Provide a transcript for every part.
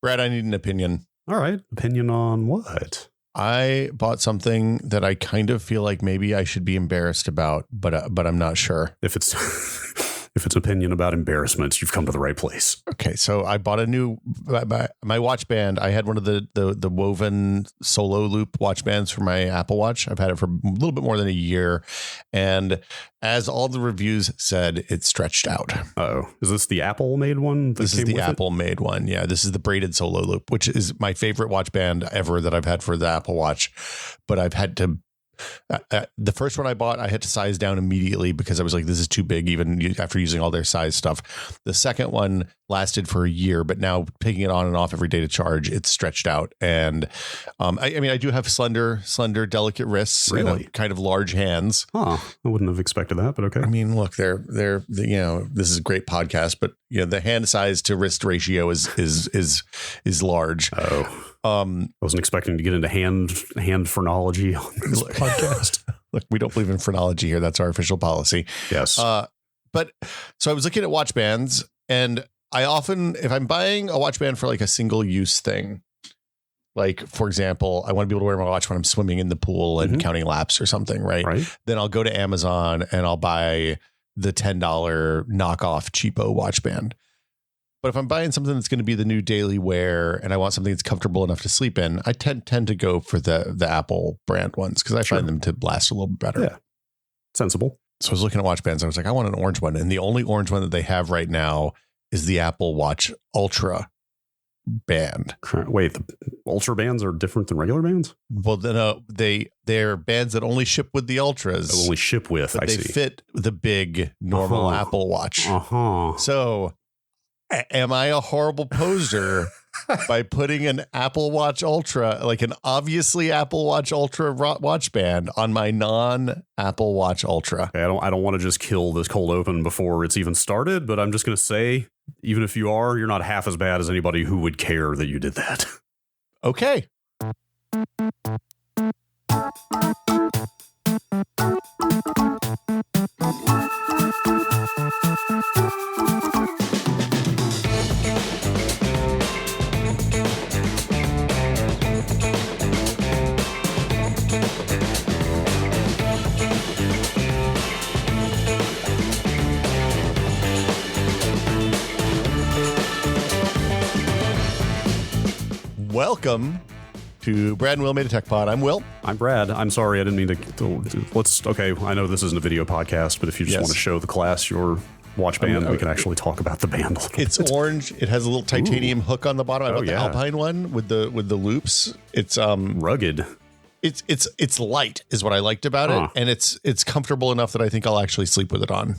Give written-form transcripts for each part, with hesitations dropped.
Brad, I need an opinion. All right. Opinion on what? I bought something that I kind of feel like maybe I should be embarrassed about, but I'm not sure. If it's if it's opinion about embarrassments, you've come to the right place. Okay, so I bought a new my watch band. I had one of the woven solo loop watch bands for my Apple Watch. I've had it for a little bit more than a year, and as all the reviews said, it stretched out. Oh, is this the Apple made one? This is the Apple made one. Yeah, this is the braided solo loop, which is my favorite watch band ever that I've had for the Apple Watch. But I've had to. The first one I bought, I had to size down immediately because I was like, this is too big, even after using all their size stuff. The second one lasted for a year, but now taking it on and off every day to charge, it's stretched out. And I mean, I do have slender, delicate wrists, really? And kind of large hands. Huh. I wouldn't have expected that, but okay. I mean, look, they're this is a great podcast, but the hand size to wrist ratio is large. Oh. I wasn't expecting to get into hand phronology on this podcast. Look, we don't believe in phrenology here. That's our official policy. Yes. But so I was looking at watch bands, and I often, if I'm buying a watch band for like a single use thing, like, for example, I want to be able to wear my watch when I'm swimming in the pool and counting laps or something, right? Then I'll go to Amazon and I'll buy the $10 knockoff cheapo watch band. But if I'm buying something that's going to be the new daily wear and I want something that's comfortable enough to sleep in, I tend to go for the Apple brand ones because I find them to last a little bit better. Yeah. Sensible. So I was looking at watch bands. I was like, I want an orange one. And the only orange one that they have right now is the Apple Watch Ultra band. Wait, the Ultra bands are different than regular bands? Well, they're bands that only ship with the Ultras. They'll only ship with, but they fit the big normal Apple Watch. So am I a horrible poser by putting an Apple Watch Ultra, like an obviously Apple Watch Ultra watch band on my non-Apple Watch Ultra? Okay, I don't want to just kill this cold open before it's even started, but I'm just going to say, even if you are, you're not half as bad as anybody who would care that you did that. Okay. Welcome to Brad and Will Made a Tech Pod. I'm Will. I'm Brad. I'm sorry, I didn't mean to. Okay, I know this isn't a video podcast, but if you just want to show the class your watch band, we can actually talk about the band a little bit. It's orange. It has a little titanium hook on the bottom. I bought the Alpine one with the loops. It's rugged. It's light is what I liked about it, and it's comfortable enough that I think I'll actually sleep with it on.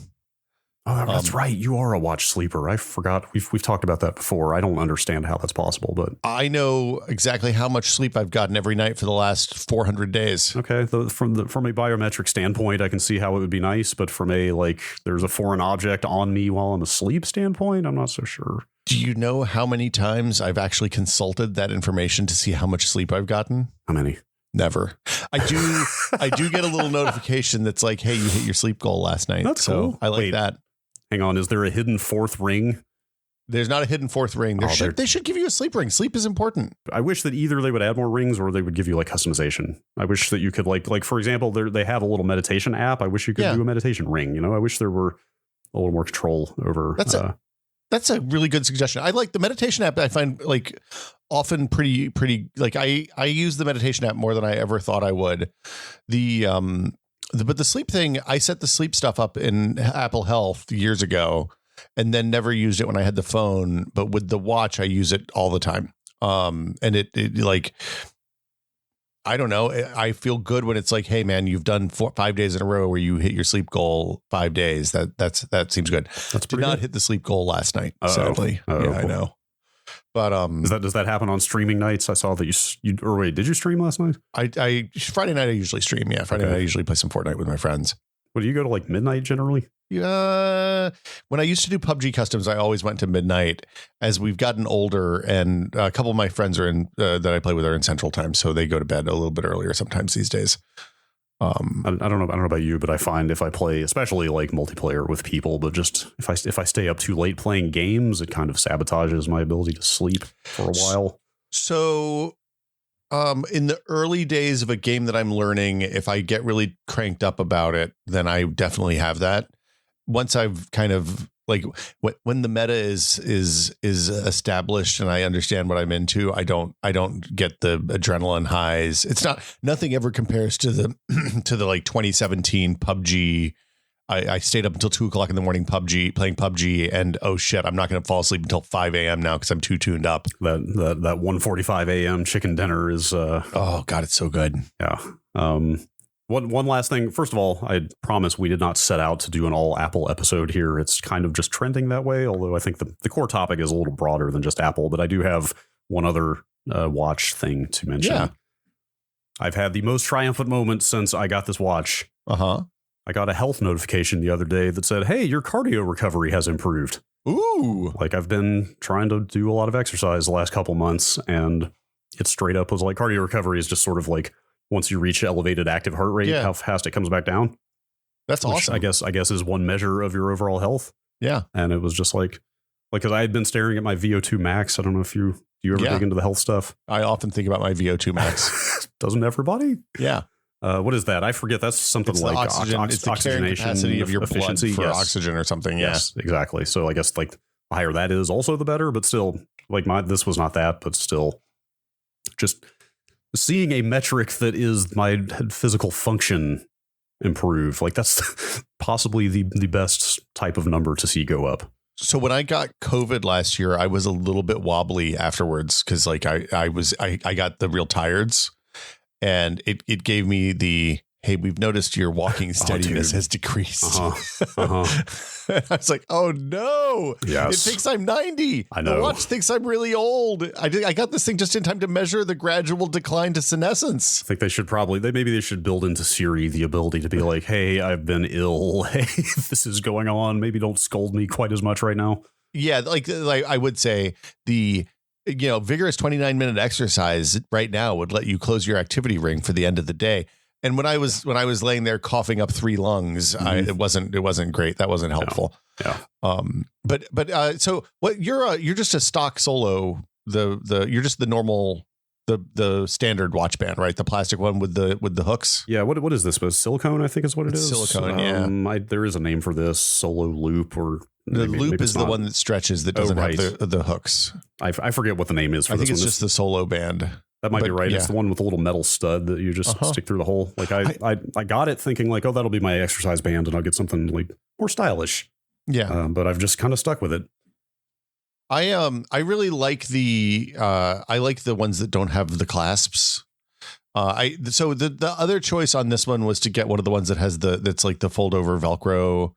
Oh, that's right. You are a watch sleeper. I forgot. We've talked about that before. I don't understand how that's possible, but I know exactly how much sleep I've gotten every night for the last 400 days. Okay, from a biometric standpoint, I can see how it would be nice, but from a there's a foreign object on me while I'm asleep standpoint, I'm not so sure. Do you know how many times I've actually consulted that information to see how much sleep I've gotten? How many? Never. I do get a little notification that's like, hey, you hit your sleep goal last night. That's so cool. I like that. Hang on, is there a hidden fourth ring? There's not a hidden fourth ring. They should give you a sleep ring. Sleep is important. I wish that either they would add more rings or they would give you customization. I wish that you could like for example, they have a little meditation app. I wish you could do a meditation ring. I wish there were a little more control over. That's a really good suggestion. I like the meditation app. I find often pretty I use the meditation app more than I ever thought I would. But the sleep thing, I set the sleep stuff up in Apple Health years ago and then never used it when I had the phone. But with the watch, I use it all the time. And it I don't know. I feel good when it's like, hey, man, you've done 5 days in a row where you hit your sleep goal 5 days. That seems good. Did not hit the sleep goal last night, sadly. I know. But does that happen on streaming nights? I saw that did you stream last night? Friday night I usually stream. Yeah, Friday night I usually play some Fortnite with my friends. What, do you go to midnight generally? Yeah. When I used to do PUBG customs, I always went to midnight. As we've gotten older, and a couple of my friends are in that I play with are in Central Time, so they go to bed a little bit earlier sometimes these days. I don't know about you, but I find if I play, especially like multiplayer with people, but just if I stay up too late playing games, it kind of sabotages my ability to sleep for a while. So in the early days of a game that I'm learning, if I get really cranked up about it, then I definitely have that. Once I've kind of like when the meta is established and I understand what I'm into, I don't get the adrenaline highs. It's nothing ever compares to the like 2017 PUBG. I stayed up until 2:00 in the morning playing PUBG, and oh shit, I'm not going to fall asleep until 5 a.m. now because I'm too tuned up. That 1:45 a.m. chicken dinner is oh god, it's so good. Yeah. One last thing. First of all, I promise we did not set out to do an all Apple episode here. It's kind of just trending that way, although I think the core topic is a little broader than just Apple. But I do have one other watch thing to mention. Yeah. I've had the most triumphant moment since I got this watch. I got a health notification the other day that said, hey, your cardio recovery has improved. Ooh. Like I've been trying to do a lot of exercise the last couple months, and it straight up was like cardio recovery is just sort of like once you reach elevated active heart rate, how fast it comes back down. That's awesome. I guess is one measure of your overall health. Yeah. And it was just like because I had been staring at my VO2 max. I don't know if you ever dig into the health stuff. I often think about my VO2 max. Doesn't everybody? Yeah. What is that? I forget. That's something it's like it's the carrying capacity of your efficiency blood for oxygen or something. Yes, exactly. So I guess like the higher that is, also the better. But still, like this was not that, but still, just seeing a metric that is my physical function improve, like that's possibly the best type of number to see go up. So when I got COVID last year, I was a little bit wobbly afterwards because like I got the real tired's. And it gave me the, hey, we've noticed your walking steadiness has decreased. I was like, oh no, it thinks I'm 90. I know. The watch thinks I'm really old. I got this thing just in time to measure the gradual decline to senescence. I think they should maybe they should build into Siri the ability to be like, hey, I've been ill. Hey, this is going on. Maybe don't scold me quite as much right now. Yeah, like I would say vigorous 29-minute exercise right now would let you close your activity ring for the end of the day. And when I was laying there coughing up 3 lungs, it wasn't great. That wasn't helpful. Yeah. But so what you're just a stock Solo. You're just the normal the standard watch band, right? The plastic one with the hooks. Yeah. What is this? Silicone, I think is what it is. Silicone. Yeah. There is a name for this. Solo loop or. The loop is the one that stretches that doesn't have the hooks. I forget what the name is for I this think it's just the Solo band. That might be right. Yeah. It's the one with the little metal stud that you just stick through the hole. Like I got it thinking like, oh, that'll be my exercise band and I'll get something like more stylish. Yeah. But I've just kind of stuck with it. I really like the ones that don't have the clasps. So the other choice on this one was to get one of the ones that has that's like the fold over Velcro.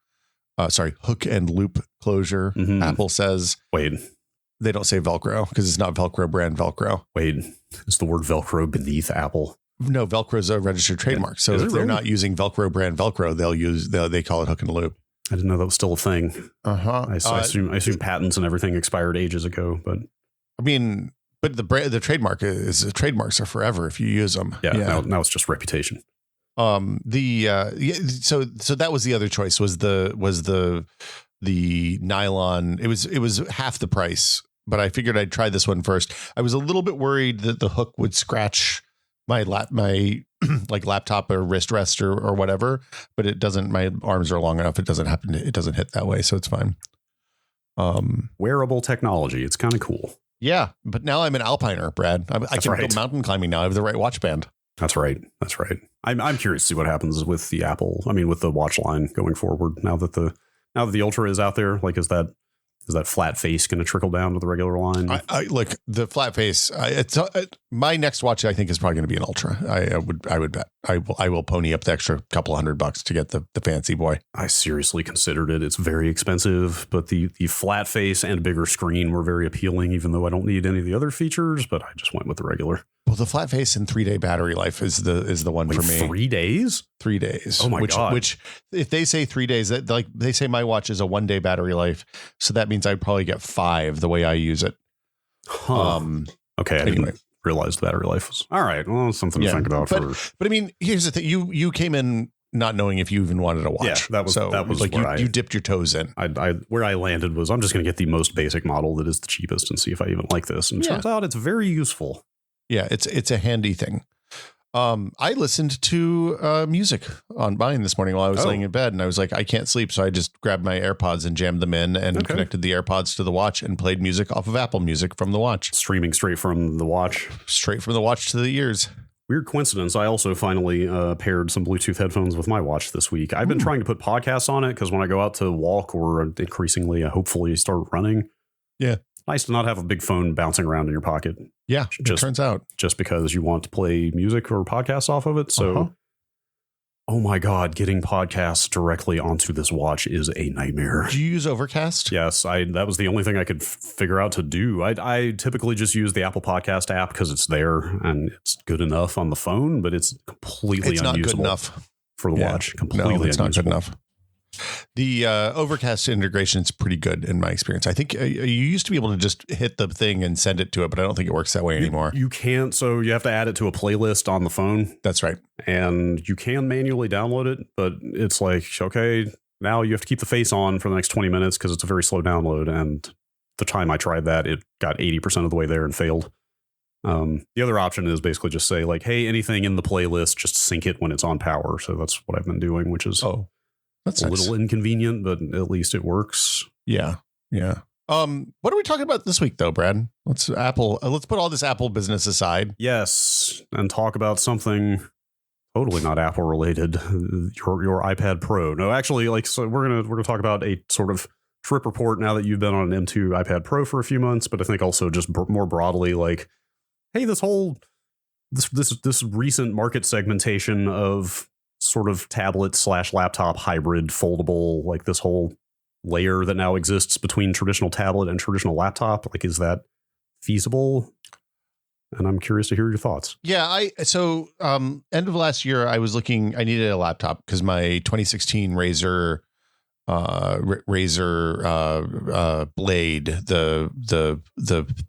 Hook and loop closure. Mm-hmm. Apple says. Wait. They don't say Velcro because it's not Velcro brand Velcro. Wait, is the word Velcro beneath Apple? No, Velcro is a registered trademark. So if they're not using Velcro brand Velcro, they call it hook and loop. I didn't know that was still a thing. I assume patents and everything expired ages ago, but I mean, but the trademarks are forever if you use them. Yeah. Now it's just reputation. So that was the other choice was the nylon. It was half the price, but I figured I'd try this one first. I was a little bit worried that the hook would scratch my like laptop or wrist rest or whatever, but it doesn't. My arms are long enough. It doesn't hit that way. So it's fine. Wearable technology. It's kind of cool. Yeah. But now I'm an alpiner, Brad. I can go mountain climbing now. I have the right watch band. That's right. I'm curious to see what happens with the with the watch line going forward. Now that the Ultra is out there, like is that flat face going to trickle down to the regular line? I look, the flat face. My next watch, I think, is probably going to be an Ultra. I would bet. I will pony up the extra couple $100 to get the fancy boy. I seriously considered it. It's very expensive, but the flat face and bigger screen were very appealing. Even though I don't need any of the other features, but I just went with the regular. Well, the flat face and 3-day battery life is the one for me. 3 days? 3 days. Oh my God. Which if they say 3 days, that like they say my watch is a 1-day battery life. So that means I'd probably get 5 the way I use it. Huh. Okay. Anyway. realized the battery life was all right. Well, something to think about. But I mean, here's the thing: you came in not knowing if you even wanted to watch. Yeah, that was like you dipped your toes in. I where I landed was I'm just going to get the most basic model that is the cheapest and see if I even like this. And it turns out it's very useful. Yeah, it's a handy thing. I listened to music on mine this morning while I was laying in bed, and I was like, I can't sleep, so I just grabbed my AirPods and jammed them in and connected the AirPods to the watch and played music off of Apple Music from the watch. Streaming straight from the watch. Straight from the watch to the ears. Weird coincidence. I also finally paired some Bluetooth headphones with my watch this week. I've been trying to put podcasts on it because when I go out to walk or increasingly, hopefully start running. Yeah. Nice to not have a big phone bouncing around in your pocket. Yeah, it turns out. Just because you want to play music or podcasts off of it. So, oh my God, getting podcasts directly onto this watch is a nightmare. Do you use Overcast? Yes, that was the only thing I could figure out to do. I typically just use the Apple Podcast app because it's there and it's good enough on the phone, but it's completely unusable. Not good enough for the watch. Completely it's not good enough. The Overcast integration is pretty good in my experience. I think you used to be able to just hit the thing and send it to it, but I don't think it works that way anymore. You can't. So you have to add it to a playlist on the phone. That's right. And you can manually download it, but it's like, okay, now you have to keep the face on for the next 20 minutes because it's a very slow download. And the time I tried that, it got 80% of the way there and failed. The other option is basically just say like, hey, anything in the playlist, just sync it when it's on power. So that's what I've been doing, which is that's a little inconvenient, but at least it works. Yeah. Yeah. What are we talking about this week though, Brad? Let's put all this Apple business aside. Yes. And talk about something totally not Apple related. Your iPad Pro. No, actually, so we're gonna talk about a sort of trip report now that you've been on an M2 iPad Pro for a few months, but I think also just more broadly, like, hey, this recent market segmentation of sort of tablet / laptop hybrid foldable, like this whole layer that now exists between traditional tablet and traditional laptop. Like, is that feasible? And I'm curious to hear your thoughts. Yeah. End of last year, I needed a laptop because my 2016 Razer Blade,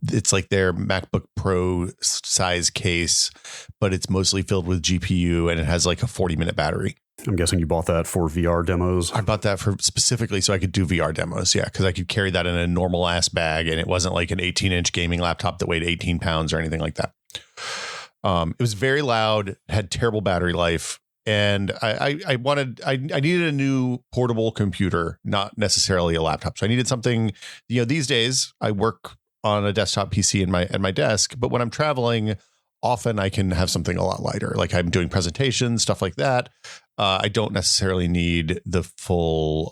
it's like their MacBook Pro size case, but it's mostly filled with GPU and it has like a 40-minute battery. I'm guessing you bought that for VR demos. I bought that specifically so I could do VR demos. Yeah, because I could carry that in a normal ass bag, and it wasn't like an 18-inch gaming laptop that weighed 18 pounds or anything like that. It was very loud, had terrible battery life. And I needed a new portable computer, not necessarily a laptop. So I needed something, these days I work on a desktop PC at my desk, but when I'm traveling, often I can have something a lot lighter. Like I'm doing presentations, stuff like that. I don't necessarily need the full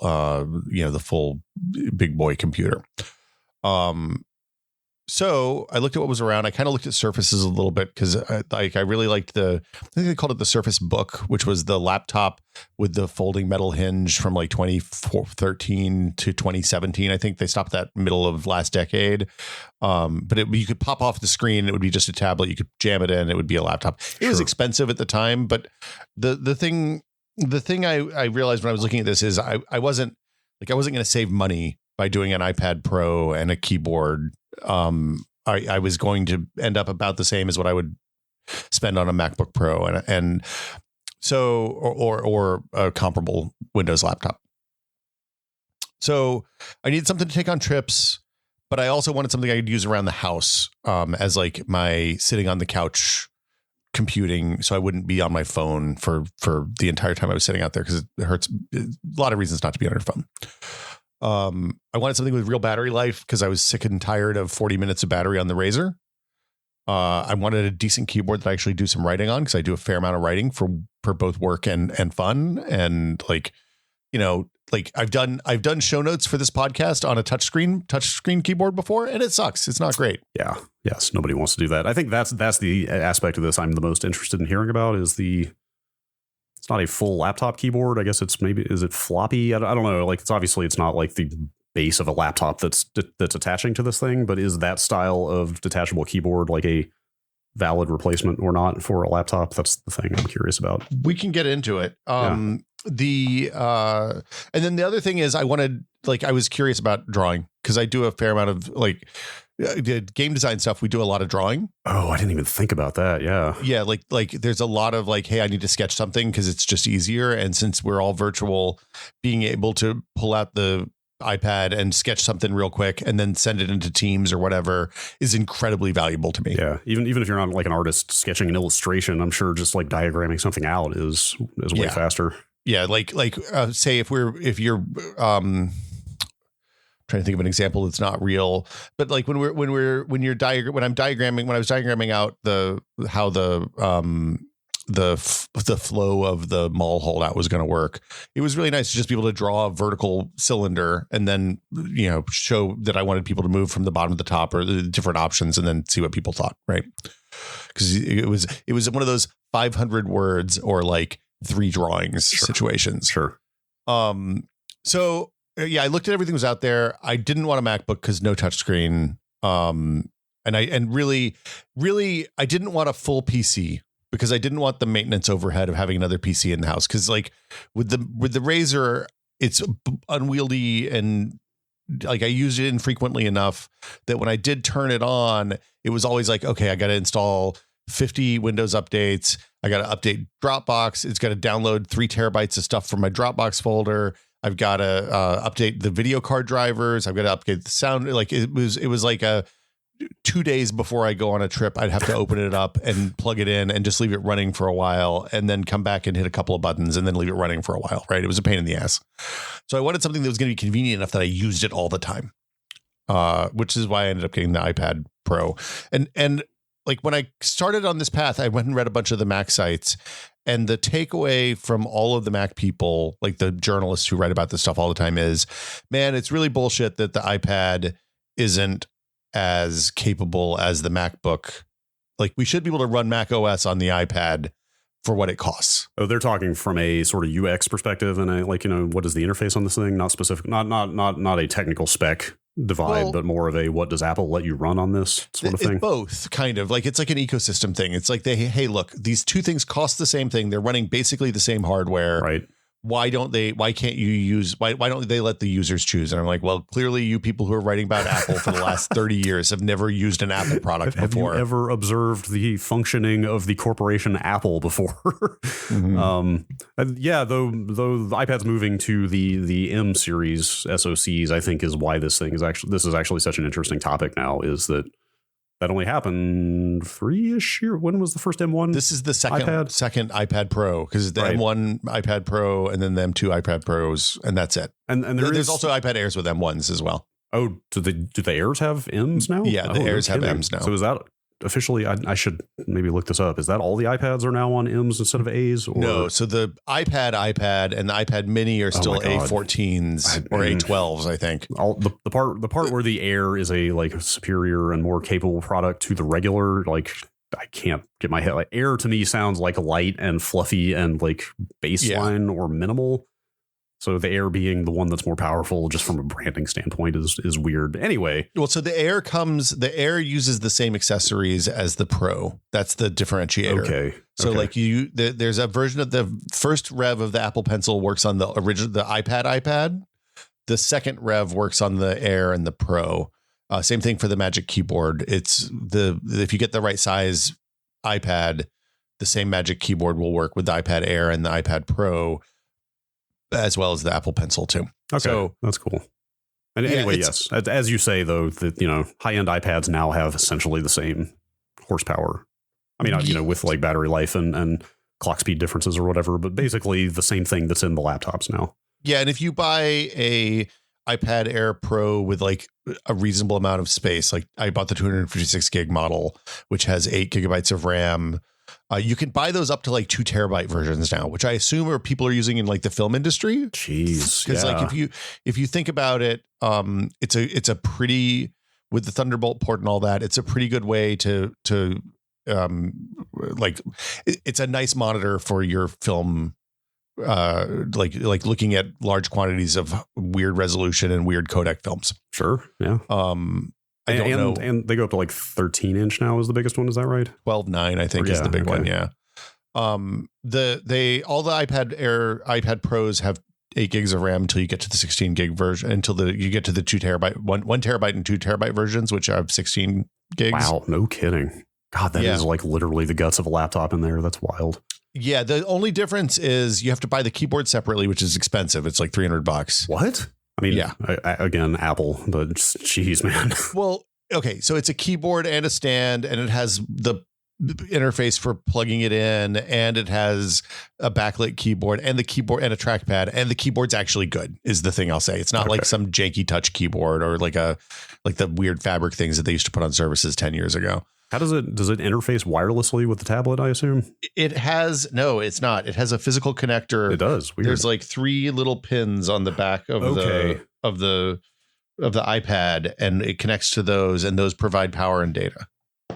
big boy computer. So I looked at what was around. I kind of looked at Surfaces a little bit because I really liked I think they called it the Surface Book, which was the laptop with the folding metal hinge from like 2013 to 2017. I think they stopped that middle of last decade. But you could pop off the screen. It would be just a tablet. You could jam it in. It would be a laptop. It was expensive at the time. But the thing I realized when I was looking at this is I wasn't going to save money by doing an iPad Pro and a keyboard. I was going to end up about the same as what I would spend on a MacBook Pro and so or a comparable Windows laptop. So I needed something to take on trips, but I also wanted something I could use around the house as like my sitting on the couch computing, so I wouldn't be on my phone for the entire time I was sitting out there because it hurts. A lot of reasons not to be on your phone. I wanted something with real battery life because I was sick and tired of 40 minutes of battery on the Razer. I wanted a decent keyboard that I actually do some writing on because I do a fair amount of writing for both work and fun. And like I've done show notes for this podcast on a touchscreen keyboard before, and it sucks. It's not great. Yeah. Yes. Nobody wants to do that. I think that's the aspect of this I'm the most interested in hearing about is it's not a full laptop keyboard. I guess is it floppy? I don't know. Like it's not like the base of a laptop that's attaching to this thing, but is that style of detachable keyboard like a valid replacement or not for a laptop? That's the thing I'm curious about. We can get into it. And then the other thing is I was curious about drawing because I do a fair amount of did game design stuff, we do a lot of drawing. Oh, I didn't even think about that. Yeah. Yeah. Like there's a lot of like, hey, I need to sketch something because it's just easier. And since we're all virtual, being able to pull out the iPad and sketch something real quick and then send it into Teams or whatever is incredibly valuable to me. Yeah. Even if you're not like an artist sketching an illustration, I'm sure just like diagramming something out is way faster. Yeah. Like say if you're trying to think of an example that's not real, but like when I was diagramming out how the flow of the mall holdout was going to work, it was really nice to just be able to draw a vertical cylinder and then, show that I wanted people to move from the bottom to the top or the different options and then see what people thought. Right. Because it was one of those 500 words or like 3 drawings situations. Sure. So yeah, I looked at everything that was out there. I didn't want a MacBook because no touchscreen. And really I didn't want a full PC because I didn't want the maintenance overhead of having another PC in the house. Because like with the Razer, it's unwieldy and like I used it infrequently enough that when I did turn it on, it was always like, okay, I got to install 50 Windows updates. I got to update Dropbox. It's got to download 3 terabytes of stuff from my Dropbox folder. I've got to update the video card drivers. I've got to update the sound. Like it was like 2 days before I go on a trip, I'd have to open it up and plug it in and just leave it running for a while and then come back and hit a couple of buttons and then leave it running for a while. Right. It was a pain in the ass. So I wanted something that was going to be convenient enough that I used it all the time, which is why I ended up getting the iPad Pro. And like when I started on this path, I went and read a bunch of the Mac sites. And the takeaway from all of the Mac people, like the journalists who write about this stuff all the time, is, man, it's really bullshit that the iPad isn't as capable as the MacBook. Like we should be able to run Mac OS on the iPad for what it costs. Oh, they're talking from a sort of UX perspective, and what is the interface on this thing? Not specific, not a technical spec divide, but more of a what does Apple let you run on this sort of thing? Both, kind of. Like it's like an ecosystem thing. It's like hey, look, these 2 things cost the same thing. They're running basically the same hardware. Right. Why don't they let the users choose? And I'm like, well, clearly you people who are writing about Apple for the last 30 years have never used an Apple product before. Have you ever observed the functioning of the corporation Apple before? Mm-hmm. Though the iPad's moving to the M series SoCs, I think is why this is actually such an interesting topic now, is that only happened 3-ish year. When was the first M1? This is the second iPad Pro, because it's the M1 iPad Pro and then the M2 iPad Pros, and that's it. And there's also iPad Airs with M1s as well. Oh, do the Airs have M's now? Yeah, the Airs have M's now. So is that officially? I should maybe look this up. Is that all the iPads are now on M's instead of A's? Or? No, so the iPad and the iPad Mini are still A14s or A12s, I think. The part where the Air is a like superior and more capable product to the regular, like I can't get my head. Like Air to me sounds like light and fluffy and like baseline or minimal. So the Air being the one that's more powerful just from a branding standpoint is weird. Anyway. Well, so the Air uses the same accessories as the Pro. That's the differentiator. Okay. So like there's a version of the first rev of the Apple Pencil works on the iPad. The second rev works on the Air and the Pro. Same thing for the Magic Keyboard. If you get the right size iPad, the same Magic Keyboard will work with the iPad Air and the iPad Pro, as well as the Apple Pencil too. Okay, so that's cool. And anyway, yes, as you say though, that high-end iPads now have essentially the same horsepower. I mean, with like battery life and clock speed differences or whatever, but basically the same thing that's in the laptops now. Yeah, and if you buy a iPad Air Pro with like a reasonable amount of space, like I bought the 256 gig model, which has 8 gigabytes of RAM. You can buy those up to like 2 terabyte versions now, which I assume people are using in like the film industry. Jeez, because like if you think about it, it's a pretty, with the Thunderbolt port and all that, it's a pretty good way to like it's a nice monitor for your film. Like looking at large quantities of weird resolution and weird codec films. Sure, yeah. I don't know. And they go up to like 13-inch now is the biggest one. Is that right? 12.9, I think, is the big one. Yeah. All the iPad Air, iPad Pros have 8 gigs of RAM until you get to the 16 gig version, until you get to the 2 terabyte, 1 terabyte and 2 terabyte versions, which have 16 gigs. Wow, no kidding. God, that is like literally the guts of a laptop in there. That's wild. Yeah, the only difference is you have to buy the keyboard separately, which is expensive. It's like $300. What? I mean, again, Apple, but geez, man. Well, okay, so it's a keyboard and a stand, and it has the interface for plugging it in, and it has a backlit keyboard and the keyboard and a trackpad, and the keyboard's actually good is the thing I'll say. It's not like some janky touch keyboard or like the weird fabric things that they used to put on services 10 years ago. How does it interface wirelessly with the tablet, I assume? No, it's not. It has a physical connector. It does. Weird. There's like 3 little pins on the back of the iPad, and it connects to those, and those provide power and data.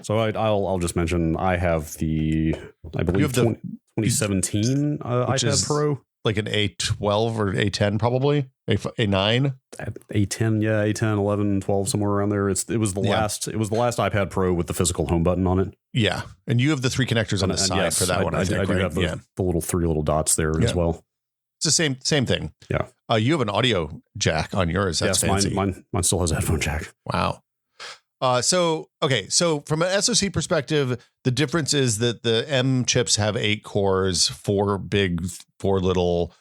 So I'll just mention I have I believe 2017 iPad Pro, like an A12 or A10, probably A9, A10, A10, 11, 12, somewhere around there. It was the last iPad Pro with the physical home button on it. Yeah, and you have the 3 connectors on the side for that one. I think, do have the little 3 little dots there as well. It's the same thing. Yeah. You have an audio jack on yours. That's fancy. Mine still has a headphone jack. Wow. So from an SoC perspective, the difference is that the M chips have 8 cores, 4 big, 4 little.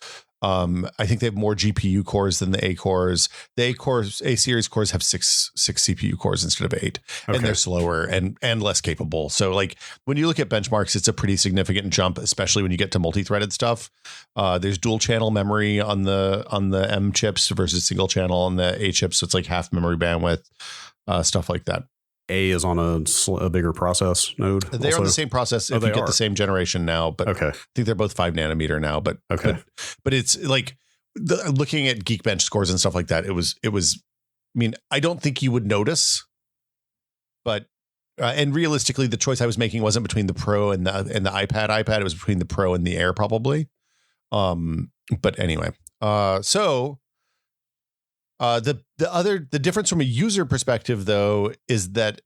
I think they have more GPU cores than the A cores. The A series cores have six CPU cores instead of 8, and they're slower and less capable. So like when you look at benchmarks, it's a pretty significant jump, especially when you get to multi-threaded stuff. There's dual channel memory on the M chips versus single channel on the A chips. So it's like half memory bandwidth. Stuff like that. A is on a bigger process node. They're on the same process. If you get the same generation now, but I think they're both 5 nanometer now. But but it's like looking at Geekbench scores and stuff like that. It was. I mean, I don't think you would notice, but and realistically, the choice I was making wasn't between the Pro and the iPad. It was between the Pro and the Air, probably. But anyway, the difference from a user perspective, though, is that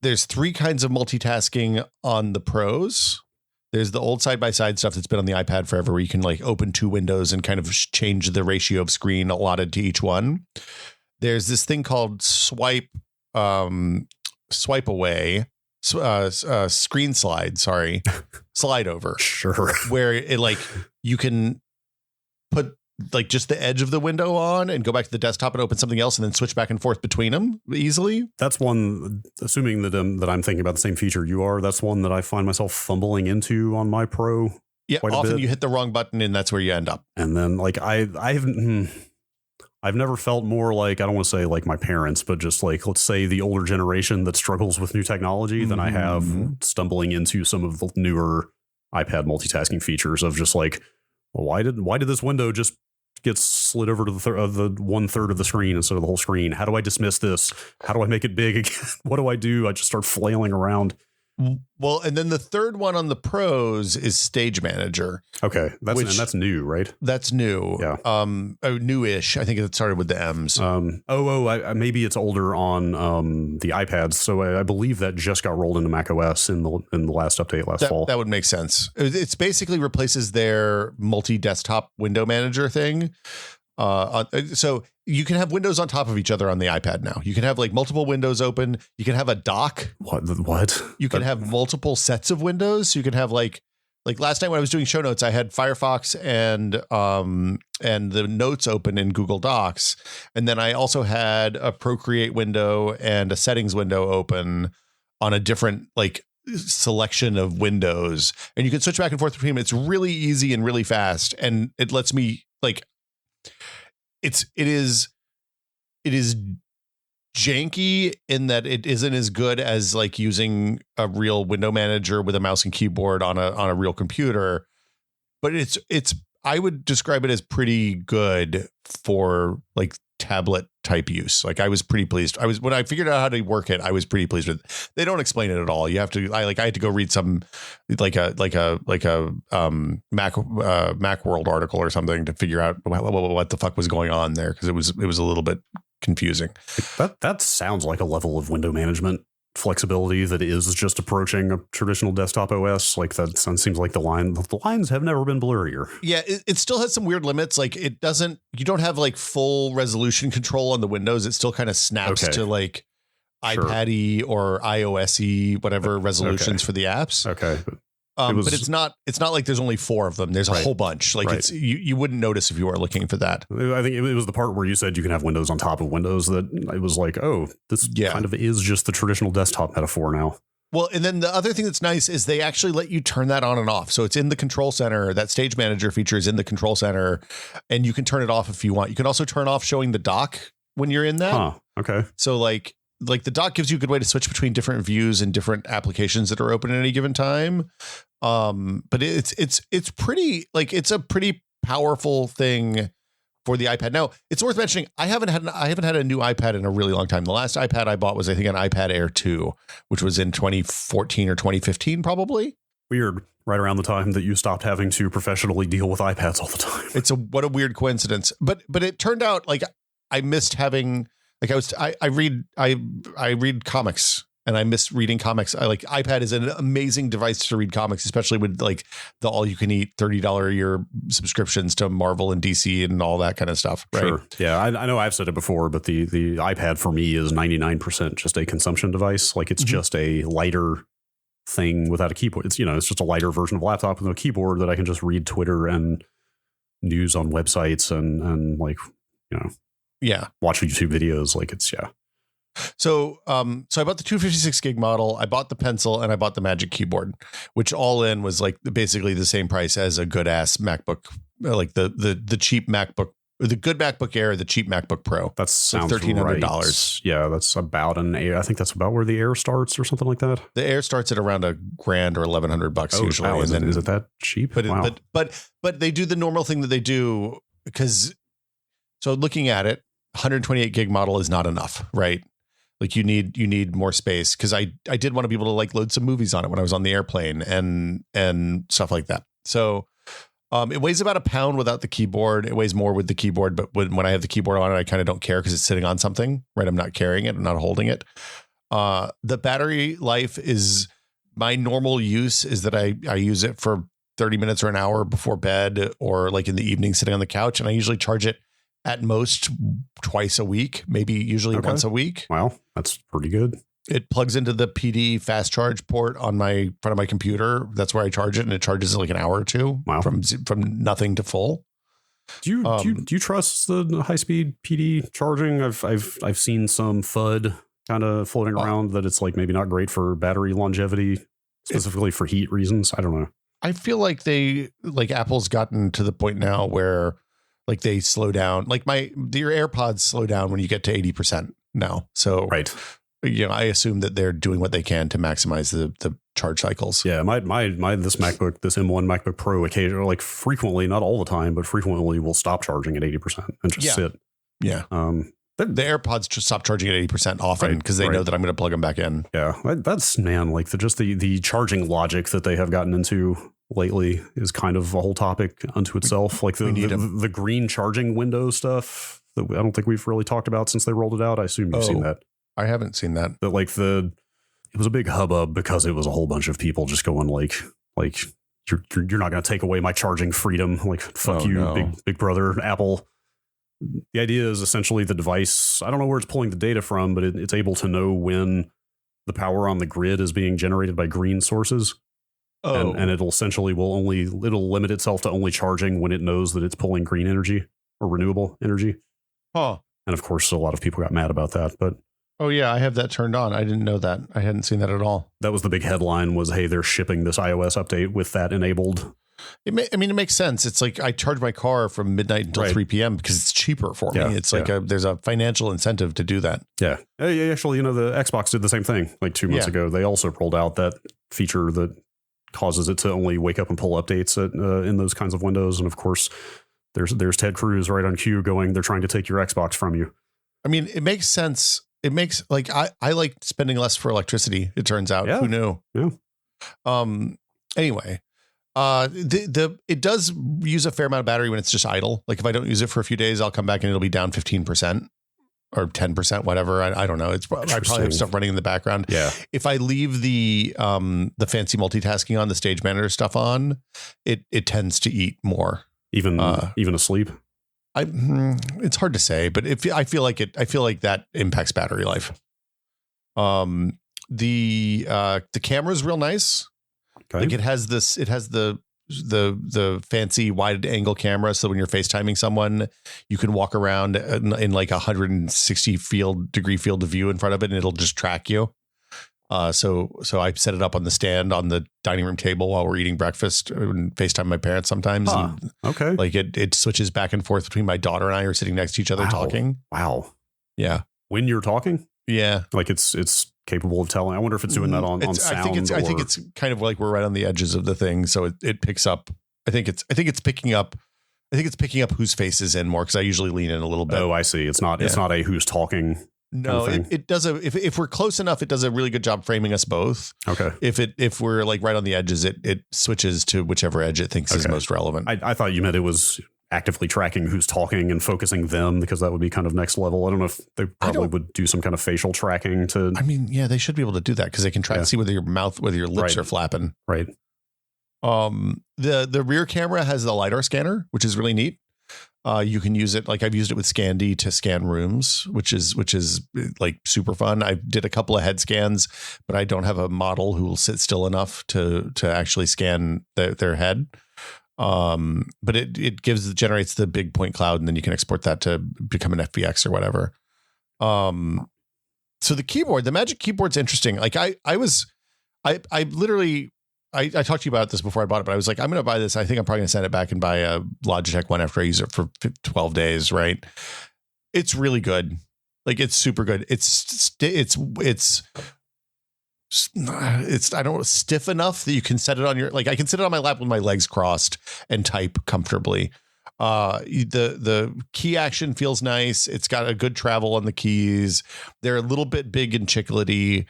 there's 3 kinds of multitasking on the Pros. There's the old side-by-side stuff that's been on the iPad forever, where you can like open 2 windows and kind of change the ratio of screen allotted to each one. There's this thing called swipe away, screen slide. Sorry, slide over. Sure, where it like you can put like just the edge of the window on and go back to the desktop and open something else and then switch back and forth between them easily. That's one, assuming that I'm thinking about the same feature you are, that's one that I find myself fumbling into on my Pro. Yeah, often you hit the wrong button and that's where you end up. And then like I've never felt more like, I don't want to say like my parents, but just like, let's say the older generation that struggles with new technology than I have stumbling into some of the newer iPad multitasking features of just like, well, why did this window just gets slid over to the 1/3 of the screen instead of the whole screen? How do I dismiss this? How do I make it big again? What do I do? I just start flailing around. Well, and then the third one on the Pros is Stage Manager. Okay, that's new, right? That's new. Yeah. Newish. I think it started with the M's. Maybe it's older on the iPads. So I believe that just got rolled into macOS in the last update last fall. That would make sense. It's basically replaces their multi-desktop window manager thing. So you can have windows on top of each other on the iPad now. You can have like multiple windows open. You can have a dock. What? You can have multiple sets of windows. So you can have like last night when I was doing show notes, I had Firefox and the notes open in Google Docs. And then I also had a Procreate window and a settings window open on a different like selection of windows. And you can switch back and forth between them. It's really easy and really fast. And it lets me like, it is janky in that it isn't as good as like using a real window manager with a mouse and keyboard on a real computer, but it's I would describe it as pretty good for like tablet type use. Like I was pretty pleased. When I figured out how to work it, I was pretty pleased with it. They don't explain it at all. You have to, I had to go read some like a Macworld article or something to figure out what the fuck was going on there. Cause it was a little bit confusing. That sounds like a level of window management flexibility that is just approaching a traditional desktop OS. Like that seems like the lines have never been blurrier. Yeah, it still has some weird limits. Like you don't have like full resolution control on the windows. It still kind of snaps to like iPad-y or iOS-y, whatever resolutions for the apps. Okay. But it's not like there's only 4 of them. There's a whole bunch. Like it's you wouldn't notice if you were looking for that. I think it was the part where you said you can have Windows on top of Windows that it was like, oh, this kind of is just the traditional desktop metaphor now. Well, and then the other thing that's nice is they actually let you turn that on and off. So it's in the control center. That stage manager feature is in the control center, and you can turn it off if you want. You can also turn off showing the dock when you're in that. Huh. Okay. So like the dock gives you a good way to switch between different views and different applications that are open at any given time. But it's pretty, like, it's a pretty powerful thing for the iPad. Now, it's worth mentioning, I haven't had a new iPad in a really long time. The last iPad I bought was, I think, an iPad Air 2, which was in 2014 or 2015, probably. Weird. Right around the time that you stopped having to professionally deal with iPads all the time. What a weird coincidence. But it turned out like I missed having, like, I read comics. And I miss reading comics. iPad is an amazing device to read comics, especially with like the all-you-can-eat $30 a year subscriptions to Marvel and DC and all that kind of stuff. Right? Sure. Yeah, I know I've said it before, but the iPad for me is 99% just a consumption device. Like it's just a lighter thing without a keyboard. It's just a lighter version of a laptop with no keyboard that I can just read Twitter and news on websites and like watch YouTube videos. Like it's So I bought the 256 gig model, I bought the pencil, and I bought the Magic Keyboard, which all in was like basically the same price as a good ass MacBook, like the cheap MacBook, the good MacBook Air, the cheap MacBook Pro. That sounds like $1,300. Right. Yeah, that's about an Air. I think that's about where the Air starts or something like that. The Air starts at around $1,000 or $1,100 usually. Wow, is it that cheap? But, wow. but they do the normal thing that they do because, so looking at it, 128 gig model is not enough, right? Like you need more space, because I did want to be able to like load some movies on it when I was on the airplane and stuff like that. So it weighs about a pound without the keyboard. It weighs more with the keyboard, but when I have the keyboard on it, I kind of don't care because it's sitting on something, right? I'm not carrying it. I'm not holding it. The battery life is, my normal use is that I use it for 30 minutes or an hour before bed, or like in the evening sitting on the couch. And I usually charge it at most twice a week, maybe usually once a week. Wow, that's pretty good. It plugs into the PD fast charge port on my front of my computer. That's where I charge it, and it charges like an hour or two. Wow. from nothing to full. Do you trust the high speed PD charging? I've seen some FUD kind of floating around that it's like maybe not great for battery longevity, specifically for heat reasons. I don't know. I feel like Apple's gotten to the point now where like they slow down, like your AirPods slow down when you get to 80% now. So, right. I assume that they're doing what they can to maximize the charge cycles. Yeah. My this M1 MacBook Pro occasionally, like frequently, not all the time, but frequently will stop charging at 80% and just sit. Yeah. The AirPods just stop charging at 80% often because they know that I'm going to plug them back in. Yeah. That's the charging logic that they have gotten into lately is kind of a whole topic unto itself. Like the green charging window stuff that I don't think we've really talked about since they rolled it out. I assume you've seen that. I haven't seen that. But like it was a big hubbub because it was a whole bunch of people just going like you're not going to take away my charging freedom. Like, fuck you, no. big brother, Apple. The idea is essentially the device, I don't know where it's pulling the data from, but it's able to know when the power on the grid is being generated by green sources. Oh. And it'll essentially it'll limit itself to only charging when it knows that it's pulling green energy or renewable energy. Huh. And of course, a lot of people got mad about that. But oh yeah, I have that turned on. I didn't know that. I hadn't seen that at all. That was the big headline was, hey, they're shipping this iOS update with that enabled. It makes sense. It's like I charge my car from midnight until 3 p.m. because it's cheaper for me. It's like there's a financial incentive to do that. Yeah. Actually, the Xbox did the same thing like 2 months ago. They also rolled out that feature that causes it to only wake up and pull updates in those kinds of windows. And of course, there's Ted Cruz right on cue going, they're trying to take your Xbox from you. I mean, it makes sense. It makes like I like spending less for electricity. It turns out. Who knew? Yeah. Anyway, it does use a fair amount of battery when it's just idle. Like if I don't use it for a few days, I'll come back and it'll be down 15%. or 10%, whatever. I don't know. I probably have stuff running in the background. Yeah. If I leave the fancy multitasking on, the stage manager stuff on, it tends to eat more. Even asleep. It's hard to say, but I feel like that impacts battery life. The camera is real nice. Okay. Like it has the fancy wide angle camera, so when you're FaceTiming someone, you can walk around in like 160 degree field of view in front of it, and it'll just track you. So I set it up on the stand on the dining room table while we're eating breakfast and FaceTime my parents sometimes. Huh. And Okay. like it switches back and forth between my daughter and I are sitting next to each other talking. Wow. Yeah. When you're talking? Yeah. Like it's capable of telling. I wonder if it's doing that on sound. I think it's kind of like we're right on the edges of the thing. So it picks up. I think it's picking up whose face is in more, because I usually lean in a little bit. Oh, I see. It's not a who's talking. No, kind of it does if we're close enough, it does a really good job framing us both. Okay. If we're like right on the edges, it switches to whichever edge it thinks is most relevant. I thought you meant it was actively tracking who's talking and focusing them, because that would be kind of next level. I don't know if they probably would do some kind of facial tracking to. I mean, yeah, they should be able to do that, because they can try to see whether your lips are flapping. Right. The rear camera has the LiDAR scanner, which is really neat. You can use it, like I've used it with Scandy to scan rooms, which is like super fun. I did a couple of head scans, but I don't have a model who will sit still enough to actually scan their head. But it generates the big point cloud, and then you can export that to become an FBX or whatever. So the Magic Keyboard's interesting. Like I literally talked to you about this before I bought it, but I was like, I'm going to buy this. I think I'm probably going to send it back and buy a Logitech one after I use it for 12 days. Right. It's really good. Like it's super good. It's I don't know, stiff enough that you can set it on your, like I can sit it on my lap with my legs crossed and type comfortably. The key action feels nice. It's got a good travel on the keys. They're a little bit big and chiclety,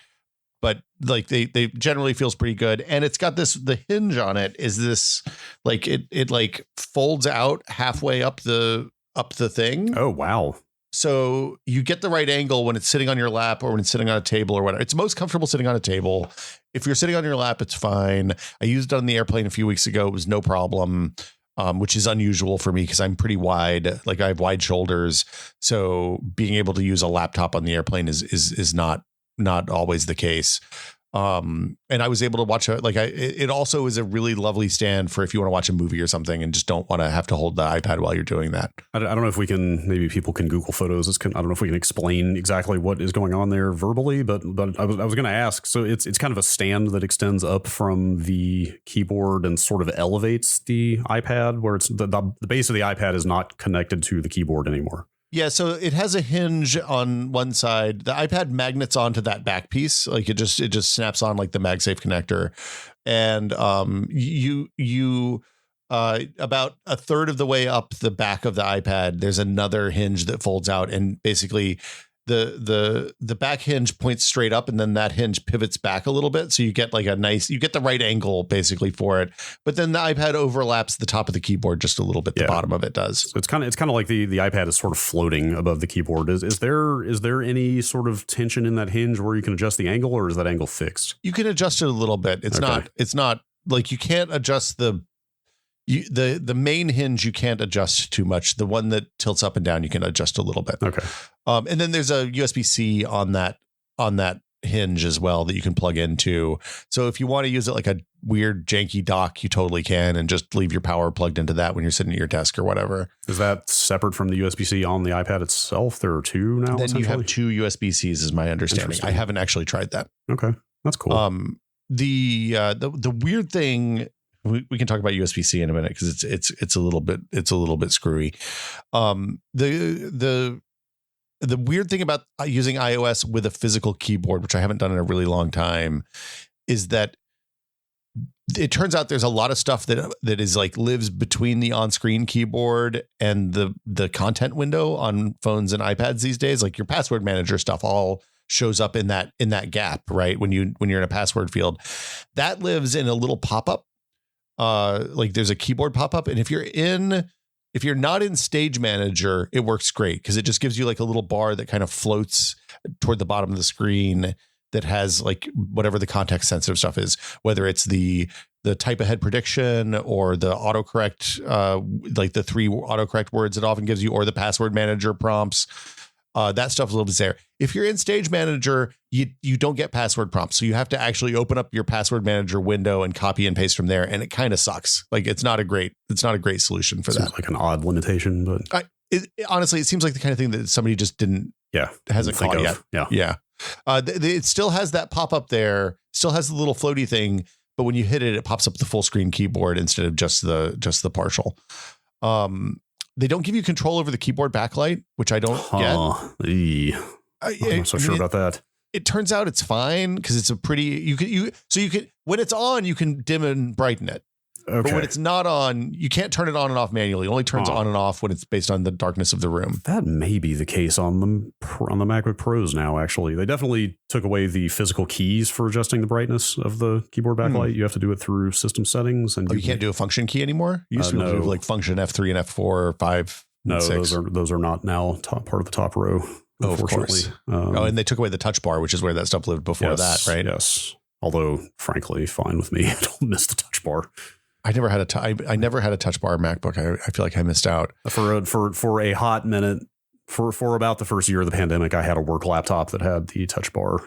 but like they generally feels pretty good. And it's got the hinge on it is this, like it like folds out halfway up the thing. Oh, wow. So you get the right angle when it's sitting on your lap or when it's sitting on a table or whatever. It's most comfortable sitting on a table. If you're sitting on your lap, it's fine. I used it on the airplane a few weeks ago. It was no problem, which is unusual for me because I'm pretty wide. Like I have wide shoulders. So being able to use a laptop on the airplane is not always the case. And I was able to watch it also is a really lovely stand for if you want to watch a movie or something and just don't want to have to hold the iPad while you're doing that. I don't know if maybe people can Google photos. I don't know if we can explain exactly what is going on there verbally, but I was going to ask. So it's kind of a stand that extends up from the keyboard and sort of elevates the iPad, where it's the base of the iPad is not connected to the keyboard anymore. Yeah, so it has a hinge on one side. The iPad magnets onto that back piece, like it just snaps on like the MagSafe connector, and you about a third of the way up the back of the iPad, there's another hinge that folds out, and basically the back hinge points straight up, and then that hinge pivots back a little bit, so you get like you get the right angle basically for it. But then the iPad overlaps the top of the keyboard just a little bit. The bottom of it does. So it's kind of like the iPad is sort of floating above the keyboard. Is there any sort of tension in that hinge where you can adjust the angle, or is that angle fixed? You can adjust it a little bit. It's not like you can't adjust the main hinge. You can't adjust too much. The one that tilts up and down, you can adjust a little bit. Okay. And then there's a USB-C on that hinge as well that you can plug into. So if you want to use it like a weird janky dock, you totally can, and just leave your power plugged into that when you're sitting at your desk or whatever. Is that separate from the USB-C on the iPad itself? There are two now. Then you have two USB-Cs, is my understanding. I haven't actually tried that. Okay, that's cool. The weird thing. We can talk about USB-C in a minute because it's a little bit screwy. The weird thing about using iOS with a physical keyboard, which I haven't done in a really long time, is that it turns out there's a lot of stuff that is like lives between the on-screen keyboard and the content window on phones and iPads these days. Like your password manager stuff all shows up in that gap, right? When you're in a password field, that lives in a little pop-up. Like there's a keyboard pop-up, and if you're in If you're not in Stage Manager, it works great because it just gives you like a little bar that kind of floats toward the bottom of the screen that has like whatever the context sensitive stuff is, whether it's the type ahead prediction or the autocorrect, like the 3 autocorrect words it often gives you, or the password manager prompts. That stuff is a little bit there. If you're in Stage Manager, you don't get password prompts. So you have to actually open up your password manager window and copy and paste from there. And it kind of sucks. Like it's not a great solution for Seems that. like an odd limitation, but honestly, it seems like the kind of thing that somebody just hasn't caught yet. Yeah. It still has that pop up there, still has the little floaty thing, but when you hit it, it pops up the full screen keyboard instead of just the partial. They don't give you control over the keyboard backlight, which I don't get. I'm not so sure about that. It turns out it's fine because it's a pretty you can when it's on, you can dim and brighten it. Okay. But when it's not on, you can't turn it on and off manually. It only turns on and off when it's based on the darkness of the room. That may be the case on the MacBook Pros now, actually. They definitely took away the physical keys for adjusting the brightness of the keyboard backlight. You have to do it through system settings. And you can't do a function key anymore? You used to be able to do like function F3 and F4 or 5 and 6. Those are not now part of the top row, unfortunately. Of course. And they took away the touch bar, which is where that stuff lived before that, right? Yes. Although, frankly, fine with me. I don't miss the touch bar. I never had a touch bar MacBook. I feel like I missed out for a hot minute. For about the first year of the pandemic, I had a work laptop that had the touch bar.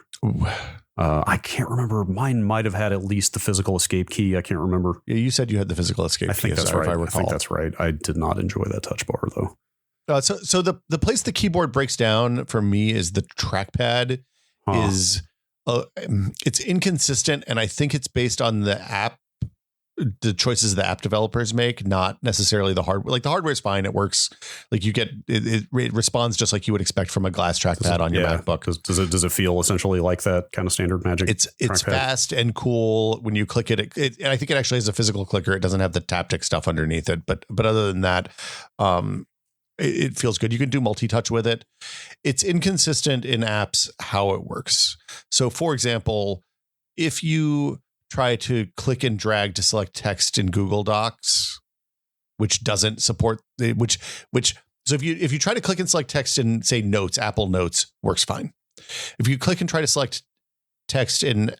I can't remember. Mine might have had at least the physical escape key. I can't remember. Yeah, you said you had the physical escape key. I think that's right. I think that's right. I did not enjoy that touch bar though. So the place the keyboard breaks down for me is the trackpad. It's inconsistent, and I think it's based on the choices the app developers make, not necessarily the hardware. Like the hardware is fine. It works. Like you get, it responds just like you would expect from a glass trackpad on your MacBook. Does it feel essentially like that kind of standard Magic? It's fast and cool when you click it. And I think it actually has a physical clicker. It doesn't have the taptic stuff underneath it. But other than that, it feels good. You can do multi-touch with it. It's inconsistent in apps how it works. So for example, if you try to click and drag to select text in Google Docs, which doesn't support so if you try to click and select text in say Notes, Apple Notes works fine. If you click and try to select text in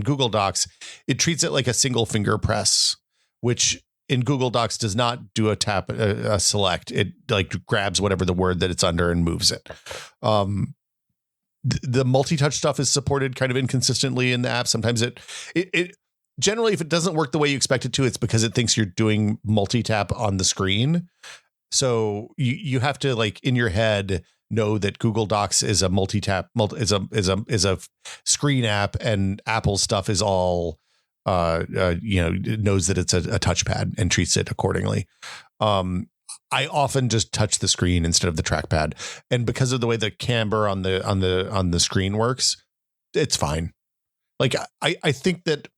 Google Docs, it treats it like a single finger press, which in Google Docs does not do a select. It like grabs whatever the word that it's under and moves it. The multi-touch stuff is supported kind of inconsistently in the app. Sometimes it generally, if it doesn't work the way you expect it to, it's because it thinks you're doing multi-tap on the screen. So you have to like in your head know that Google Docs is a multi-tap is a screen app, and Apple stuff is all knows that it's a touchpad and treats it accordingly. I often just touch the screen instead of the trackpad, and because of the way the camber on the screen works, it's fine. Like I think that.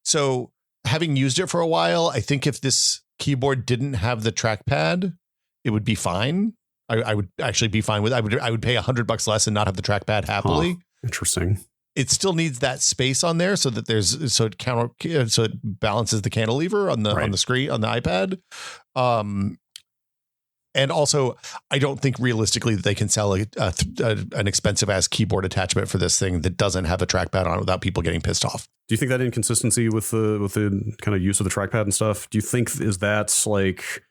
So having used it for a while, I think if this keyboard didn't have the trackpad, it would be fine. I would actually be fine with. I would pay $100 less and not have the trackpad happily. Interesting. It still needs that space on there so that it balances the cantilever on the screen on the iPad. And also, I don't think realistically that they can sell an expensive ass keyboard attachment for this thing that doesn't have a trackpad on it without people getting pissed off. Do you think that inconsistency with the kind of use of the trackpad and stuff, do you think is that like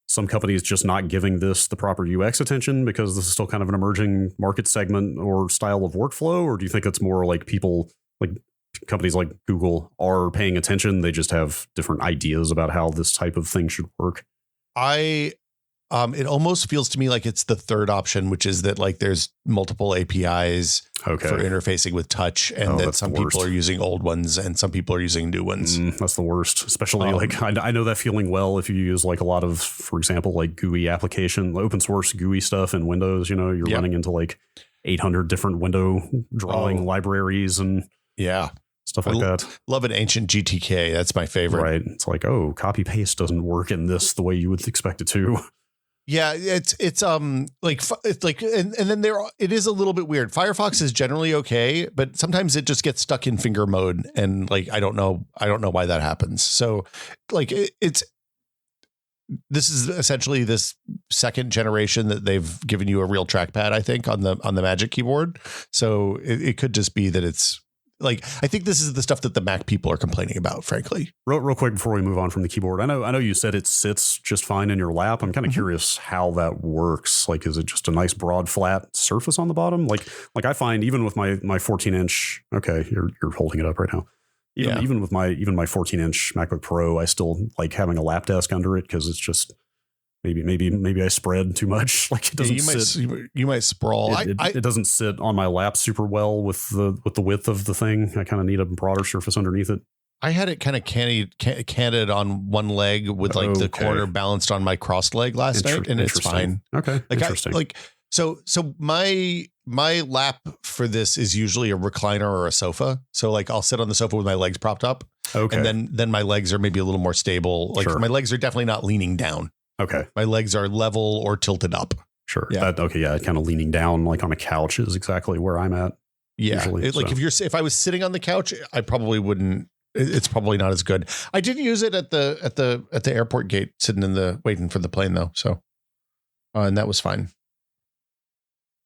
some companies just not giving this the proper UX attention because this is still kind of an emerging market segment or style of workflow? Or do you think it's more like people like companies like Google are paying attention? They just have different ideas about how this type of thing should work. It almost feels to me like it's the third option, which is that like there's multiple APIs for interfacing with touch, and that some people are using old ones and some people are using new ones. That's the worst, especially like I know that feeling well if you use like a lot of, for example, like GUI application, open source GUI stuff in Windows. You know, you're running into like 800 different window drawing libraries and stuff like that. Love an ancient GTK. That's my favorite. Right. It's like, copy paste doesn't work in this the way you would expect it to. Yeah, it's like and then it is a little bit weird. Firefox is generally okay, but sometimes it just gets stuck in finger mode, and like I don't know why that happens. So like it's this is essentially this second generation that they've given you a real trackpad, I think, on the Magic Keyboard. So it could just be that it's like, I think this is the stuff that the Mac people are complaining about, frankly. Real quick before we move on from the keyboard, I know you said it sits just fine in your lap. I'm kind of curious how that works. Like, is it just a nice broad flat surface on the bottom? Like I find even with my 14-inch, okay, you're holding it up right now. Even with my 14-inch MacBook Pro, I still like having a lap desk under it because it's just maybe I spread too much. Like it doesn't you might sprawl. It doesn't sit on my lap super well with the width of the thing. I kind of need a broader surface underneath it. I had it kind of canted on one leg with like the corner balanced on my crossed leg last night, and it's fine. Okay, like interesting. So my lap for this is usually a recliner or a sofa. So like I'll sit on the sofa with my legs propped up. Okay. And then my legs are maybe a little more stable. Like my legs are definitely not leaning down. Okay. My legs are level or tilted up. Sure. Yeah. Kind of leaning down like on a couch is exactly where I'm at. Yeah. Usually, if I was sitting on the couch, I probably wouldn't. It's probably not as good. I did use it at the airport gate, sitting waiting for the plane though. So, and that was fine.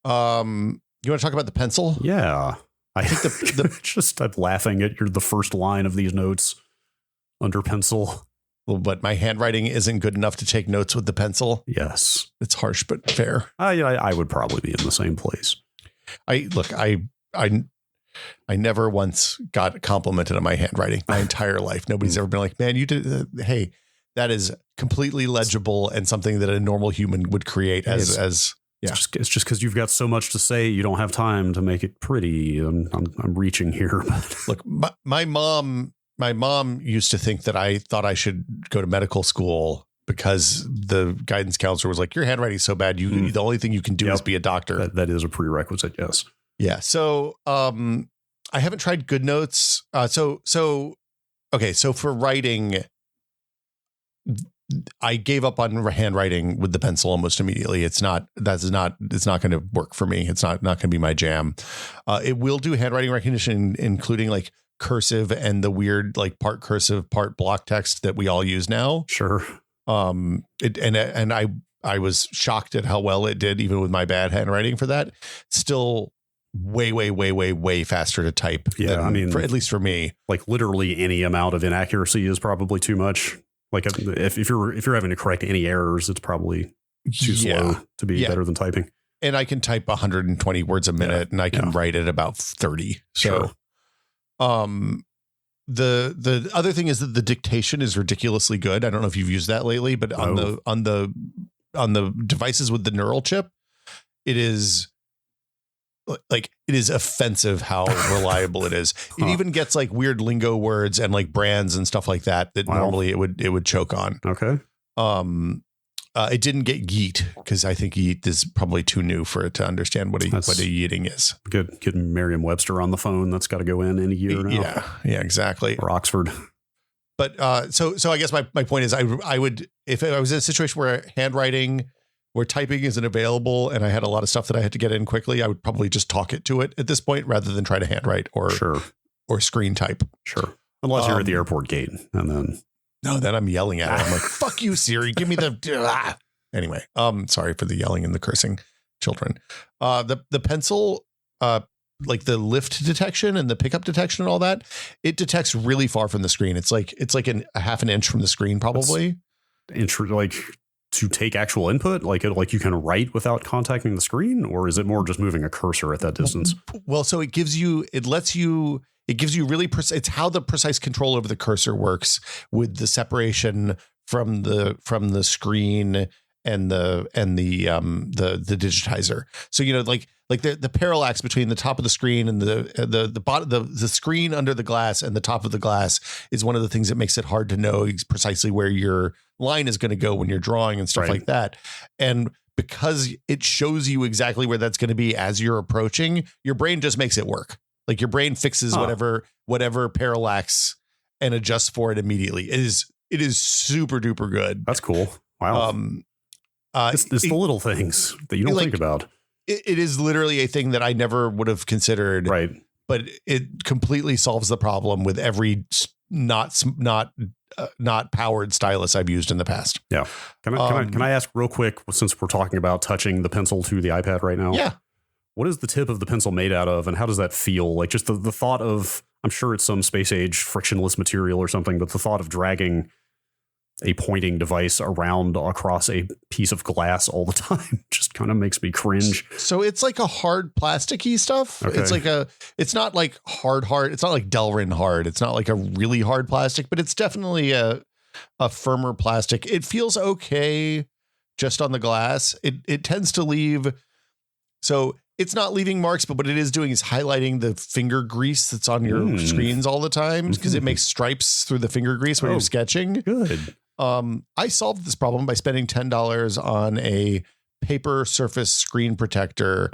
You want to talk about the pencil? Yeah. I think I'm laughing at the first line of these notes under pencil. But my handwriting isn't good enough to take notes with the pencil. Yes. It's harsh, but fair. I would probably be in the same place. I never once got complimented on my handwriting my entire life. Nobody's ever been like, man, you did. Hey, that is completely legible and something that a normal human would create as yeah. It's just because you've got so much to say, you don't have time to make it pretty. I'm reaching here. Look, my mom used to think that I thought I should go to medical school because the guidance counselor was like, your handwriting is so bad. The only thing you can do is be a doctor. That is a prerequisite. Yes. Yeah. So, I haven't tried GoodNotes. Okay. So for writing, I gave up on handwriting with the pencil almost immediately. It's not going to work for me. It's not going to be my jam. It will do handwriting recognition, including like cursive and the weird like part cursive, part block text that we all use now. Sure. I was shocked at how well it did, even with my bad handwriting for that. Still way faster to type. Yeah. At least for me, like literally any amount of inaccuracy is probably too much. Like if you're having to correct any errors, it's probably too slow to be better than typing. And I can type 120 words a minute and I can write at about 30. So, the other thing is that the dictation is ridiculously good. I don't know if you've used that lately, but on the devices with the neural chip, it is offensive how reliable it is. It even gets like weird lingo words and like brands and stuff like that normally it would choke on. Okay. It didn't get yeet because I think yeet is probably too new for it to understand what a yeeting is. Good Merriam-Webster on the phone. That's got to go in a year now. Yeah, exactly. Or Oxford. But so I guess my point is I would, if I was in a situation where handwriting, where typing isn't available and I had a lot of stuff that I had to get in quickly, I would probably just talk it to it at this point rather than try to handwrite or screen type. Sure. Unless you're at the airport gate and then. No, then I'm yelling at it. I'm like, fuck you, Siri. Give me the. Anyway, sorry for the yelling and the cursing children. The pencil, like the lift detection and the pickup detection and all that, it detects really far from the screen. It's like a half an inch from the screen, probably. Like to take actual input, like you can write without contacting the screen, or is it more just moving a cursor at that distance? Well, so it gives you really it's how the precise control over the cursor works with the separation from the screen and the digitizer. So, like the parallax between the top of the screen and the bottom, the screen under the glass and the top of the glass is one of the things that makes it hard to know precisely where your line is going to go when you're drawing and stuff like that. And because it shows you exactly where that's going to be as you're approaching, your brain just makes it work. Like your brain fixes whatever parallax and adjusts for it immediately. It is super duper good. That's cool. Wow. It's the little things that you don't think about. It is literally a thing that I never would have considered. Right. But it completely solves the problem with every not not powered stylus I've used in the past. Yeah. Can I ask real quick, since we're talking about touching the pencil to the iPad right now? Yeah. What is the tip of the pencil made out of, and how does that feel? Like, just the thought of, I'm sure it's some space age frictionless material or something, but the thought of dragging a pointing device around across a piece of glass all the time just kind of makes me cringe. So it's like a hard plasticky stuff. Okay. It's not like hard. It's not like Delrin hard. It's not like a really hard plastic, but it's definitely a firmer plastic. It feels okay just on the glass. It tends to leave. So it's not leaving marks, but what it is doing is highlighting the finger grease that's on your screens all the time, because it makes stripes through the finger grease when you're sketching. Good. I solved this problem by spending $10 on a paper surface screen protector.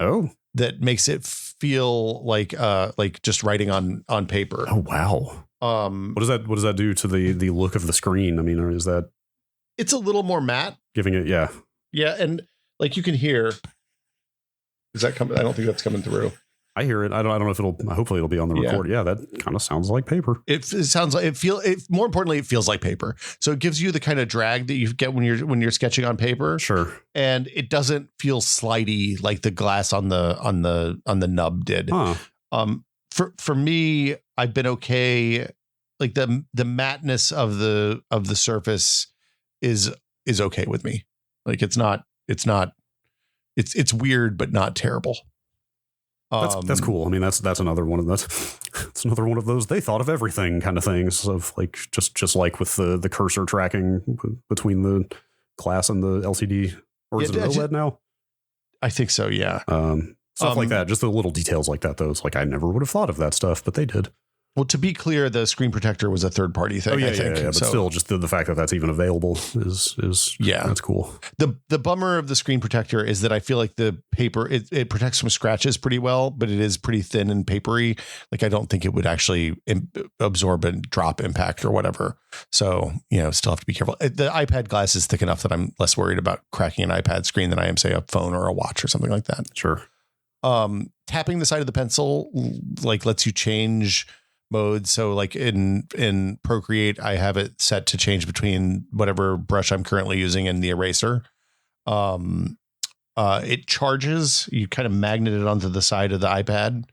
That makes it feel like just writing on paper. Oh, wow. What does that do to the look of the screen? I mean, or is that? It's a little more matte. Giving it, yeah. Yeah, and like you can hear. Is that coming? I don't think that's coming through. I hear it. I don't know if hopefully it'll be on the record. Yeah, that kind of sounds like paper. It sounds like more importantly, it feels like paper. So it gives you the kind of drag that you get when you're sketching on paper. Sure. And it doesn't feel slidey like the glass on the nub did. Huh. For me, I've been okay. Like the matteness of the surface is okay with me. Like it's weird, but not terrible. That's cool. I mean, that's another one of that's another one of those they thought of everything kind of things, of like just like with the cursor tracking between the glass and the LCD, or is it an OLED now? I think so. Yeah. Stuff like that. Just the little details like that. Though, it's like I never would have thought of that stuff, but they did. Well, to be clear, the screen protector was a third party thing. I think. But still, just the fact that that's even available is that's cool. The bummer of the screen protector is that I feel like the paper it protects from scratches pretty well, but it is pretty thin and papery. Like I don't think it would actually absorb and drop impact or whatever. So still have to be careful. The iPad glass is thick enough that I'm less worried about cracking an iPad screen than I am, say, a phone or a watch or something like that. Sure. Tapping the side of the pencil like lets you change mode. So like in Procreate, I have it set to change between whatever brush I'm currently using and the eraser. It charges. You kind of magnet it onto the side of the iPad,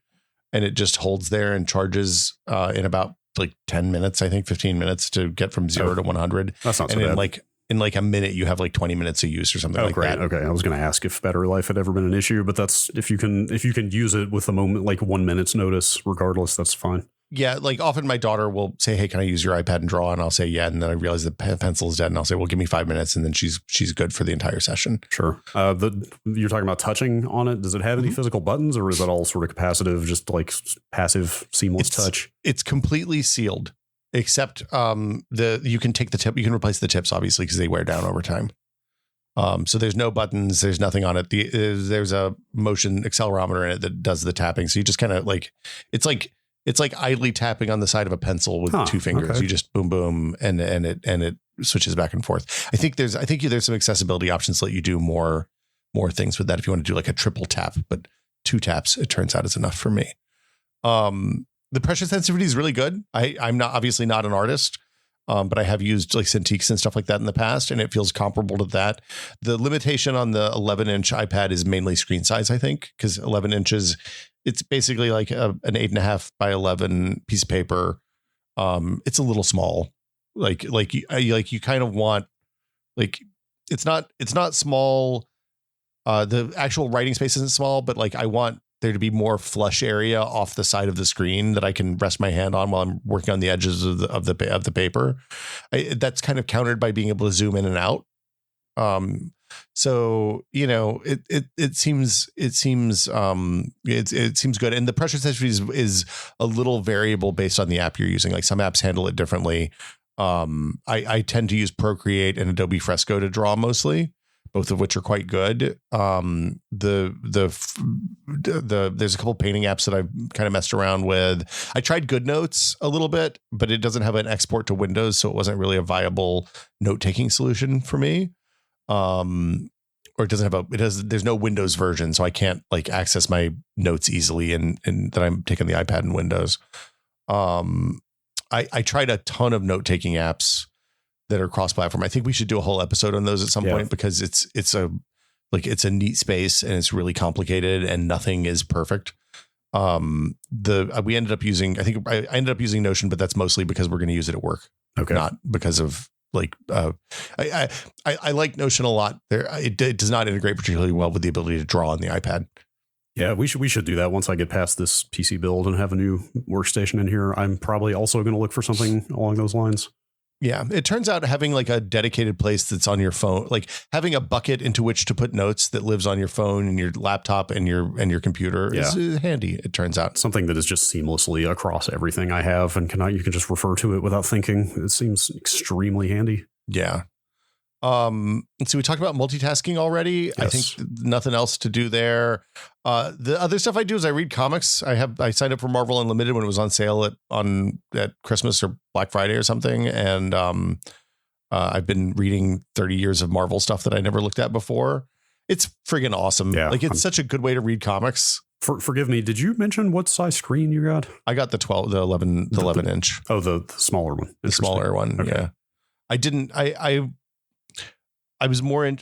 and it just holds there and charges in about like 10 minutes, I think 15 minutes to get from 0 to 100. That's not so and bad. In like a minute, you have like 20 minutes of use or something like great. that. Okay. I was going to ask if battery life had ever been an issue, but that's if you can use it with a moment, like 1 minute's notice, regardless, that's fine. Yeah, like often my daughter will say, "Hey, can I use your iPad and draw?" And I'll say, "Yeah." And then I realize the pencil is dead, and I'll say, "Well, give me 5 minutes," and then she's good for the entire session. Sure. You're talking about touching on it. Does it have any physical buttons, or is that all sort of capacitive, just like passive, seamless touch? It's completely sealed, except you can take the tip. You can replace the tips, obviously, because they wear down over time. So there's no buttons. There's nothing on it. There's a motion accelerometer in it that does the tapping. So you just kind of like it's like idly tapping on the side of a pencil with two fingers. Okay. You just boom, boom, and it switches back and forth. I think there's some accessibility options that let you do more things with that if you want to do like a triple tap, but 2 taps, it turns out, is enough for me. The pressure sensitivity is really good. I'm obviously not an artist, but I have used like Cintiqs and stuff like that in the past, and it feels comparable to that. The limitation on the 11-inch iPad is mainly screen size, I think, because 11 inches, it's basically like an 8.5 by 11 piece of paper. It's a little small. Like you kind of want, like, it's not small. The actual writing space isn't small, but like I want there to be more flush area off the side of the screen that I can rest my hand on while I'm working on the edges of the paper. That's kind of countered by being able to zoom in and out. So it seems good, and the pressure sensitivity is a little variable based on the app you're using. Like some apps handle it differently. I tend to use Procreate and Adobe Fresco to draw mostly, both of which are quite good. There's a couple painting apps that I've kind of messed around with. I tried GoodNotes a little bit, but it doesn't have an export to Windows, so it wasn't really a viable note-taking solution for me. Or there's no Windows version, so I can't like access my notes easily and that I'm taking the iPad in Windows. I tried a ton of note-taking apps. that are cross-platform. I think we should do a whole episode on those at some point, because it's a neat space and it's really complicated and nothing is perfect. We ended up using, I ended up using Notion, but that's mostly because we're going to use it at work. Okay. Not because of I like Notion a lot. It does not integrate particularly well with the ability to draw on the iPad. Yeah, we should do that once I get past this PC build and have a new workstation in here. I'm probably also going to look for something along those lines. Yeah, it turns out having like a dedicated place that's on your phone, like having a bucket into which to put notes that lives on your phone and your laptop and your computer is handy. It turns out something that is just seamlessly across everything I have, and you can just refer to it without thinking. It seems extremely handy. Yeah. So we talked about multitasking already. Yes. I think nothing else to do there. The other stuff I do is I read comics. I signed up for Marvel Unlimited when it was on sale at Christmas or Black Friday or something. And I've been reading 30 years of Marvel stuff that I never looked at before. It's friggin' awesome. Yeah, like it's such a good way to read comics. Forgive me. Did you mention what size screen you got? I got the 11 inch. Oh, the smaller one. The smaller one. Okay. Yeah. I didn't, I was more in,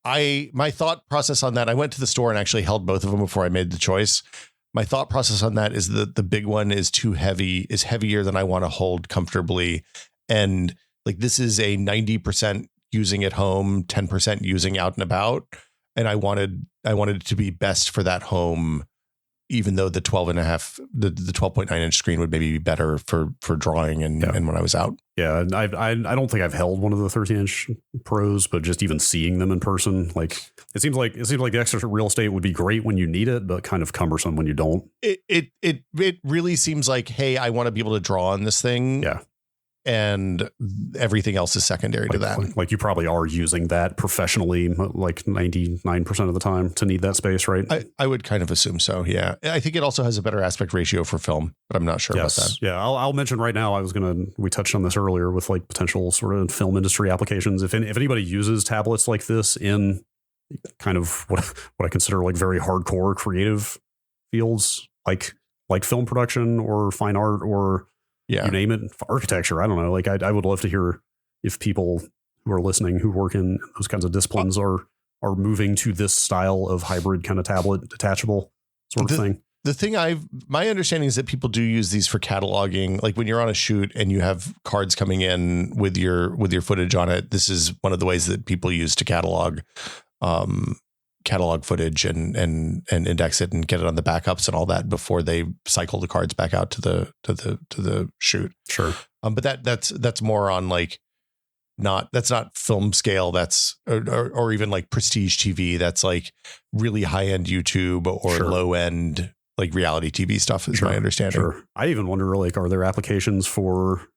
my thought process on that, I went to the store and actually held both of them before I made the choice. My thought process on that is that the big one is too heavy, is heavier than I want to hold comfortably. And like, this is a 90% using at home, 10% using out and about. And I wanted it to be best for that home, even though the 12.9 inch screen would maybe be better for drawing and when I was out. Yeah. I don't think I've held one of the 13-inch Pros, but just even seeing them in person, like it seems like the extra real estate would be great when you need it, but kind of cumbersome when you don't. It really seems like, hey, I want to be able to draw on this thing. Yeah. And everything else is secondary to that. Like you probably are using that professionally, like 99% of the time to need that space, right? I would kind of assume so. Yeah. I think it also has a better aspect ratio for film, but I'm not sure about that. Yeah. I'll mention right now, we touched on this earlier with like potential sort of film industry applications. If anybody uses tablets like this in kind of what I consider like very hardcore creative fields, like film production or fine art or you name it, architecture. I don't know. Like I would love to hear if people who are listening who work in those kinds of disciplines are moving to this style of hybrid kind of tablet detachable sort of thing. The thing my understanding is that people do use these for cataloging. Like when you're on a shoot and you have cards coming in with your footage on it, this is one of the ways that people use to catalog footage and index it and get it on the backups and all that before they cycle the cards back out to the shoot. Sure. But that's more on like that's not film scale. That's or even like prestige TV. That's like really high end YouTube or low end like reality TV stuff is my understanding. Sure. I even wonder, like, are there applications for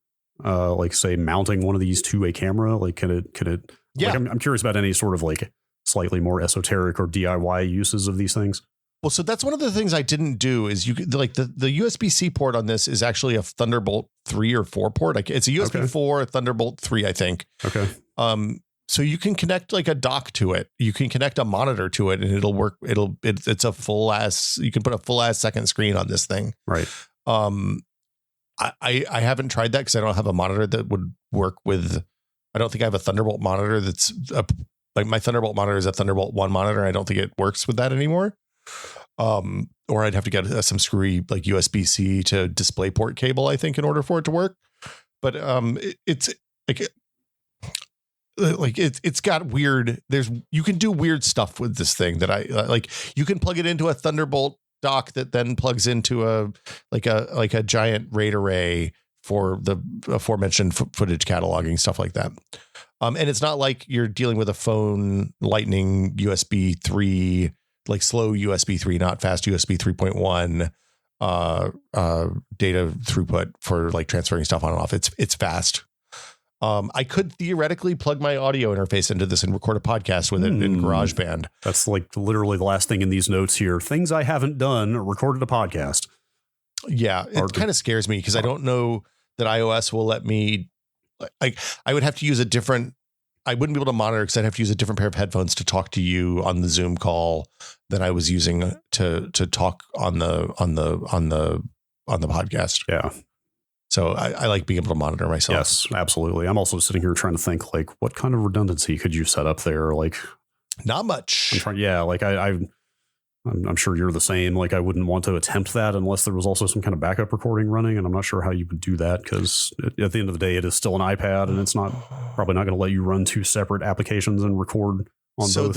like say mounting one of these to a camera? Like can it yeah. Like, I'm curious about any sort of like slightly more esoteric or DIY uses of these things. Well, so that's one of the things I didn't do is you like the USB-C port on this is actually a Thunderbolt 3 or 4 port. Like it's a USB 4, Thunderbolt 3, I think. Okay. So you can connect like a dock to it. You can connect a monitor to it and it'll work. It's a full ass. You can put a full ass second screen on this thing. Right. I haven't tried that because I don't have a monitor that would work with. I don't think I have a Thunderbolt monitor that's like my Thunderbolt monitor is a Thunderbolt 1 monitor. I don't think it works with that anymore. Or I'd have to get some screwy like USB-C to DisplayPort cable, I think, in order for it to work. But it's it's got weird. You can do weird stuff with this thing that I like. You can plug it into a Thunderbolt dock that then plugs into a giant RAID array for the aforementioned footage cataloging, stuff like that. And it's not like you're dealing with a phone Lightning USB 3, like slow USB 3, not fast USB 3.1 data throughput for like transferring stuff on and off. It's fast. I could theoretically plug my audio interface into this and record a podcast with it in GarageBand. That's like literally the last thing in these notes here. Things I haven't done, recorded a podcast. Yeah, it kind of scares me because I don't know that iOS will let me. Like, I would have to use I wouldn't be able to monitor because I'd have to use a different pair of headphones to talk to you on the Zoom call than I was using to talk on the podcast. Yeah. So I like being able to monitor myself. Yes, absolutely. I'm also sitting here trying to think, like, what kind of redundancy could you set up there? Like, not much. I'm sure you're the same. Like, I wouldn't want to attempt that unless there was also some kind of backup recording running. And I'm not sure how you would do that, because at the end of the day, it is still an iPad, and it's probably not going to let you run two separate applications and record on both. So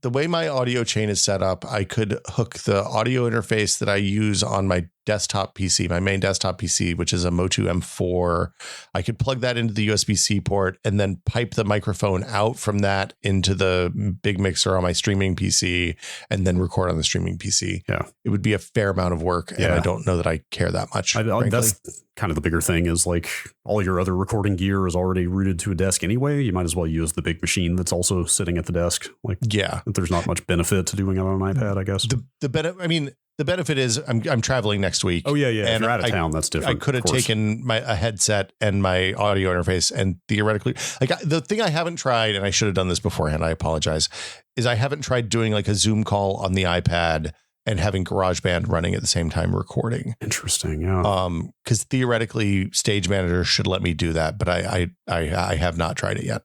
the way my audio chain is set up, I could hook the audio interface that I use on my desktop PC, my main desktop PC, which is a Motu M4. I could plug that into the USB-C port and then pipe the microphone out from that into the big mixer on my streaming PC and then record on the streaming PC. Yeah. It would be a fair amount of work. And I don't know that I care that much. That's kind of the bigger thing, is like all your other recording gear is already rooted to a desk anyway. You might as well use the big machine that's also sitting at the desk. Like, yeah, there's not much benefit to doing it on an iPad, I guess. The benefit is I'm traveling next week. Oh, yeah. And if you're out of town, that's different. I could have taken a headset and my audio interface, and theoretically, like, the thing I haven't tried, and I should have done this beforehand, I apologize, is I haven't tried doing like a Zoom call on the iPad and having GarageBand running at the same time recording. Interesting, yeah. Because theoretically, Stage Manager should let me do that, but I have not tried it yet.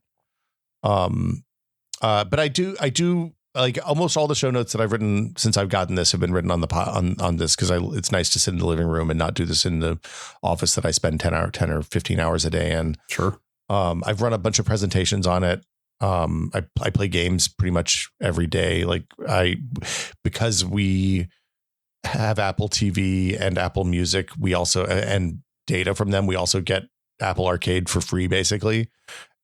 But I do. Like, almost all the show notes that I've written since I've gotten this have been written on this, because it's nice to sit in the living room and not do this in the office that I spend 10 or 15 hours a day in. Sure. I've run a bunch of presentations on it. I play games pretty much every day. Like, because we have Apple TV and Apple Music, we also, and data from them, we also get Apple Arcade for free, basically.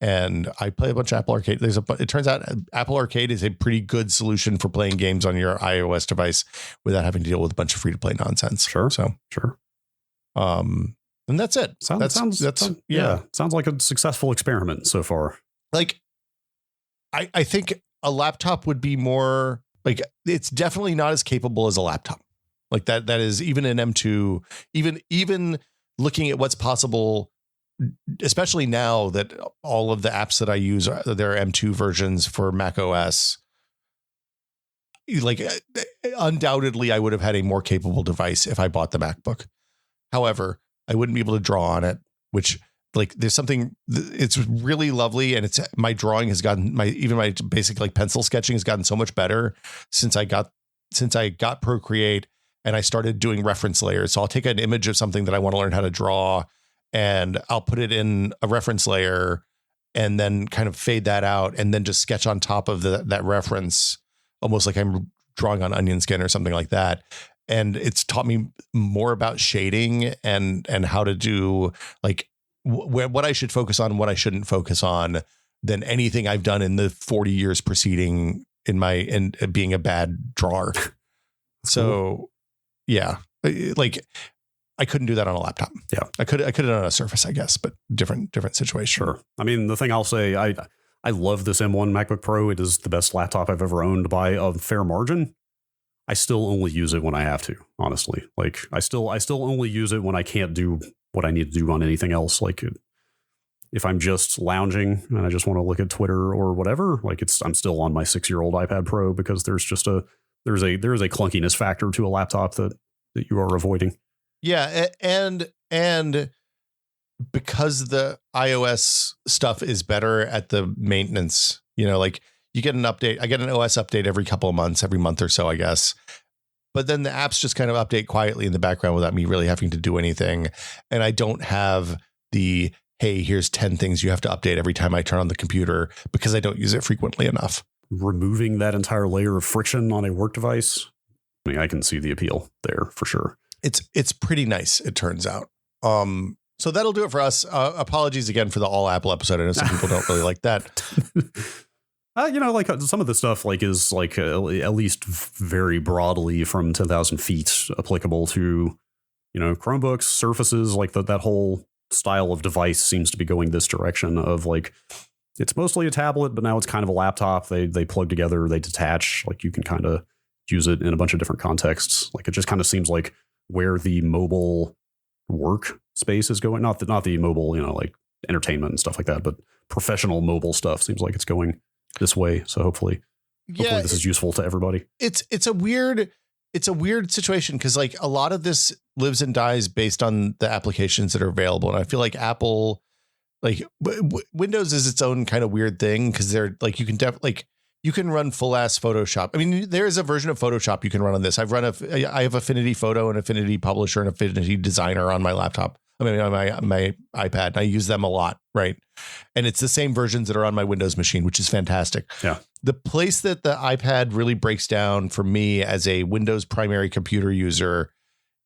And I play a bunch of Apple Arcade. It turns out Apple Arcade is a pretty good solution for playing games on your iOS device without having to deal with a bunch of free to play nonsense. Sure. And that's it. Sounds like a successful experiment so far. Like, I think a laptop would be more like, it's definitely not as capable as a laptop. Like that is even an M2, even looking at what's possible, especially now that all of the apps that I use are their M2 versions for Mac OS. Like, undoubtedly, I would have had a more capable device if I bought the MacBook. However, I wouldn't be able to draw on it, which, like, there's something, it's really lovely. And my drawing has gotten, my basic, like, pencil sketching has gotten so much better since I got Procreate and I started doing reference layers. So I'll take an image of something that I want to learn how to draw, and I'll put it in a reference layer and then kind of fade that out and then just sketch on top of that reference, almost like I'm drawing on onion skin or something like that. And it's taught me more about shading and how to do, like, what I should focus on and what I shouldn't focus on than anything I've done in the 40 years preceding in being a bad drawer. So yeah, like, I couldn't do that on a laptop. Yeah, I could have done on a Surface, I guess, but different situation. Sure. I mean, the thing I'll say, I love this M1 MacBook Pro. It is the best laptop I've ever owned by a fair margin. I still only use it when I have to, honestly. Like, I still only use it when I can't do what I need to do on anything else. Like, if I'm just lounging and I just want to look at Twitter or whatever, like, I'm still on my 6-year-old iPad Pro, because there's a clunkiness factor to a laptop that you are avoiding. Yeah, and because the iOS stuff is better at the maintenance, like, you get an update. I get an OS update every couple of months, every month or so, I guess. But then the apps just kind of update quietly in the background without me really having to do anything. And I don't have the, hey, here's 10 things you have to update every time I turn on the computer, because I don't use it frequently enough. Removing that entire layer of friction on a work device, I mean, I can see the appeal there for sure. It's pretty nice, it turns out. So that'll do it for us. Apologies again for the all Apple episode. I know some people don't really like that. Like, some of the stuff, like, is like at least very broadly from 10,000 feet applicable to, Chromebooks, Surfaces, like that whole style of device seems to be going this direction of, like, it's mostly a tablet, but now it's kind of a laptop. They plug together, they detach, like, you can kind of use it in a bunch of different contexts. Like, it just kind of seems like where the mobile work space is going, not the mobile, like, entertainment and stuff like that, but professional mobile stuff seems like it's going this way. So hopefully this is useful to everybody. It's a weird situation, because, like, a lot of this, lives and dies based on the applications that are available. And I feel like Apple, like Windows is its own kind of weird thing because they're like, you can run full ass Photoshop. I mean, there is a version of Photoshop you can run on this. I have Affinity Photo and Affinity Publisher and Affinity Designer on my laptop. I mean, on my iPad, and I use them a lot. Right. And it's the same versions that are on my Windows machine, which is fantastic. Yeah. The place that the iPad really breaks down for me as a Windows primary computer user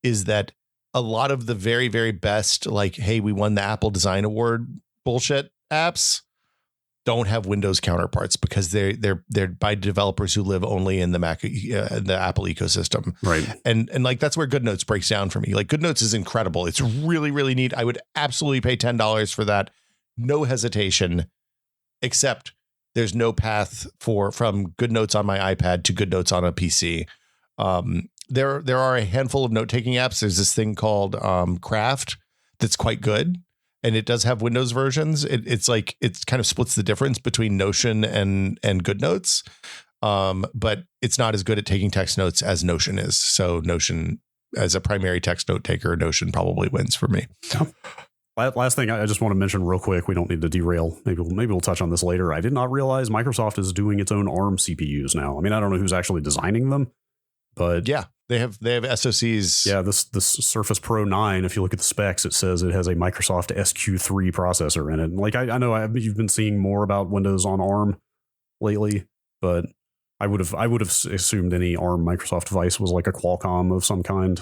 is that a lot of the very, very best, like, hey, we won the Apple Design Award bullshit apps don't have Windows counterparts because they're by developers who live only in the the Apple ecosystem. Right. And like, that's where GoodNotes breaks down for me. Like, GoodNotes is incredible. It's really, really neat. I would absolutely pay $10 for that. No hesitation, except there's no path from GoodNotes on my iPad to GoodNotes on a PC. There are a handful of note-taking apps. There's this thing called Craft that's quite good. And it does have Windows versions. It's kind of splits the difference between Notion and GoodNotes. But it's not as good at taking text notes as Notion is. So Notion, as a primary text note taker, Notion probably wins for me. Last thing I just want to mention real quick. We don't need to derail. Maybe we'll touch on this later. I did not realize Microsoft is doing its own ARM CPUs now. I mean, I don't know who's actually designing them, but yeah, they have SoCs. Yeah, this Surface Pro 9, if you look at the specs, it says it has a Microsoft SQ3 processor in it. And like I know you've been seeing more about Windows on ARM lately, but I would have assumed any ARM Microsoft device was like a Qualcomm of some kind.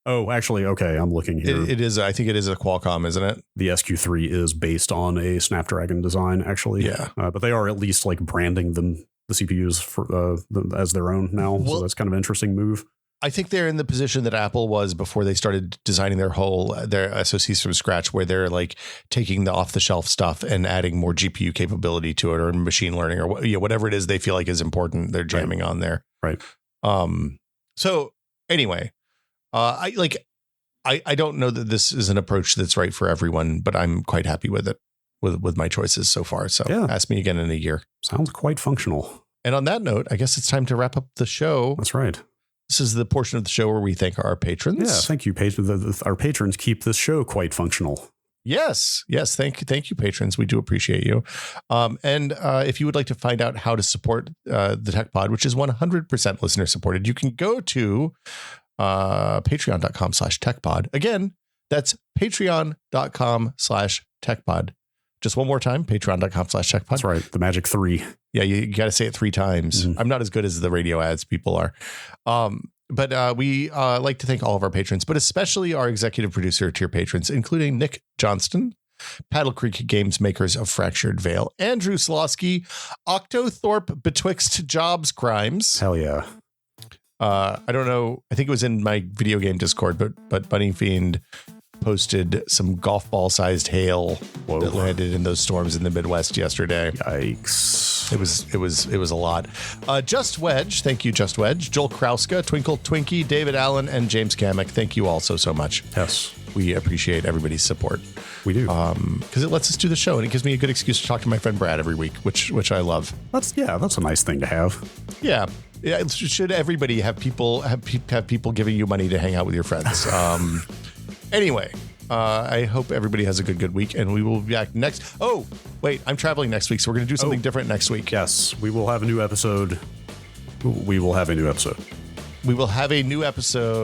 Oh, actually, okay, I'm looking here. It is. I think it is a Qualcomm, isn't it? The SQ3 is based on a Snapdragon design, actually. Yeah, but they are at least like branding them, the CPUs for as their own now. Well, so that's kind of an interesting move. I think they're in the position that Apple was before they started designing their SoCs from scratch, where they're like taking the off the shelf stuff and adding more GPU capability to it, or machine learning, or whatever it is they feel like is important. They're jamming on there. Right. So anyway, I don't know that this is an approach that's right for everyone, but I'm quite happy with it, with my choices so far. So ask me again in a year. Sounds quite functional. And on that note, I guess it's time to wrap up the show. That's right. This is the portion of the show where we thank our patrons. Yeah, thank you, patrons. Our patrons keep this show quite functional. Yes. Thank you, patrons. We do appreciate you. And if you would like to find out how to support the Tech Pod, which is 100% listener supported, you can go to patreon.com/techpod. Again, that's patreon.com/techpod. Just one more time, patreon.com/techpod. That's right. The magic 3. Yeah, you got to say it 3 times. Mm-hmm. I'm not as good as the radio ads people are. But we like to thank all of our patrons, but especially our executive producer tier patrons, including Nick Johnston, Paddle Creek Games makers of Fractured Veil, Andrew Slosky, Octothorpe Betwixt Jobs Crimes. Hell yeah. I don't know. I think it was in my video game Discord, but Bunny Fiend posted some golf ball sized hail that landed in those storms in the Midwest yesterday. Yikes. It was a lot. Just Wedge. Thank you, Just Wedge. Joel Krauska, Twinkle Twinkie, David Allen, and James Kamek. Thank you all so much. Yes. We appreciate everybody's support. We do. Because it lets us do the show and it gives me a good excuse to talk to my friend Brad every week, which I love. That's a nice thing to have. Yeah. Yeah. Should everybody have people giving you money to hang out with your friends? Anyway, I hope everybody has a good week, and we will be back next. Oh, wait, I'm traveling next week, so we're going to do something different next week. Yes, we will have a new episode. We will have a new episode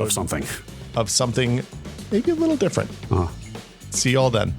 of something. Maybe a little different. Uh-huh. See y'all then.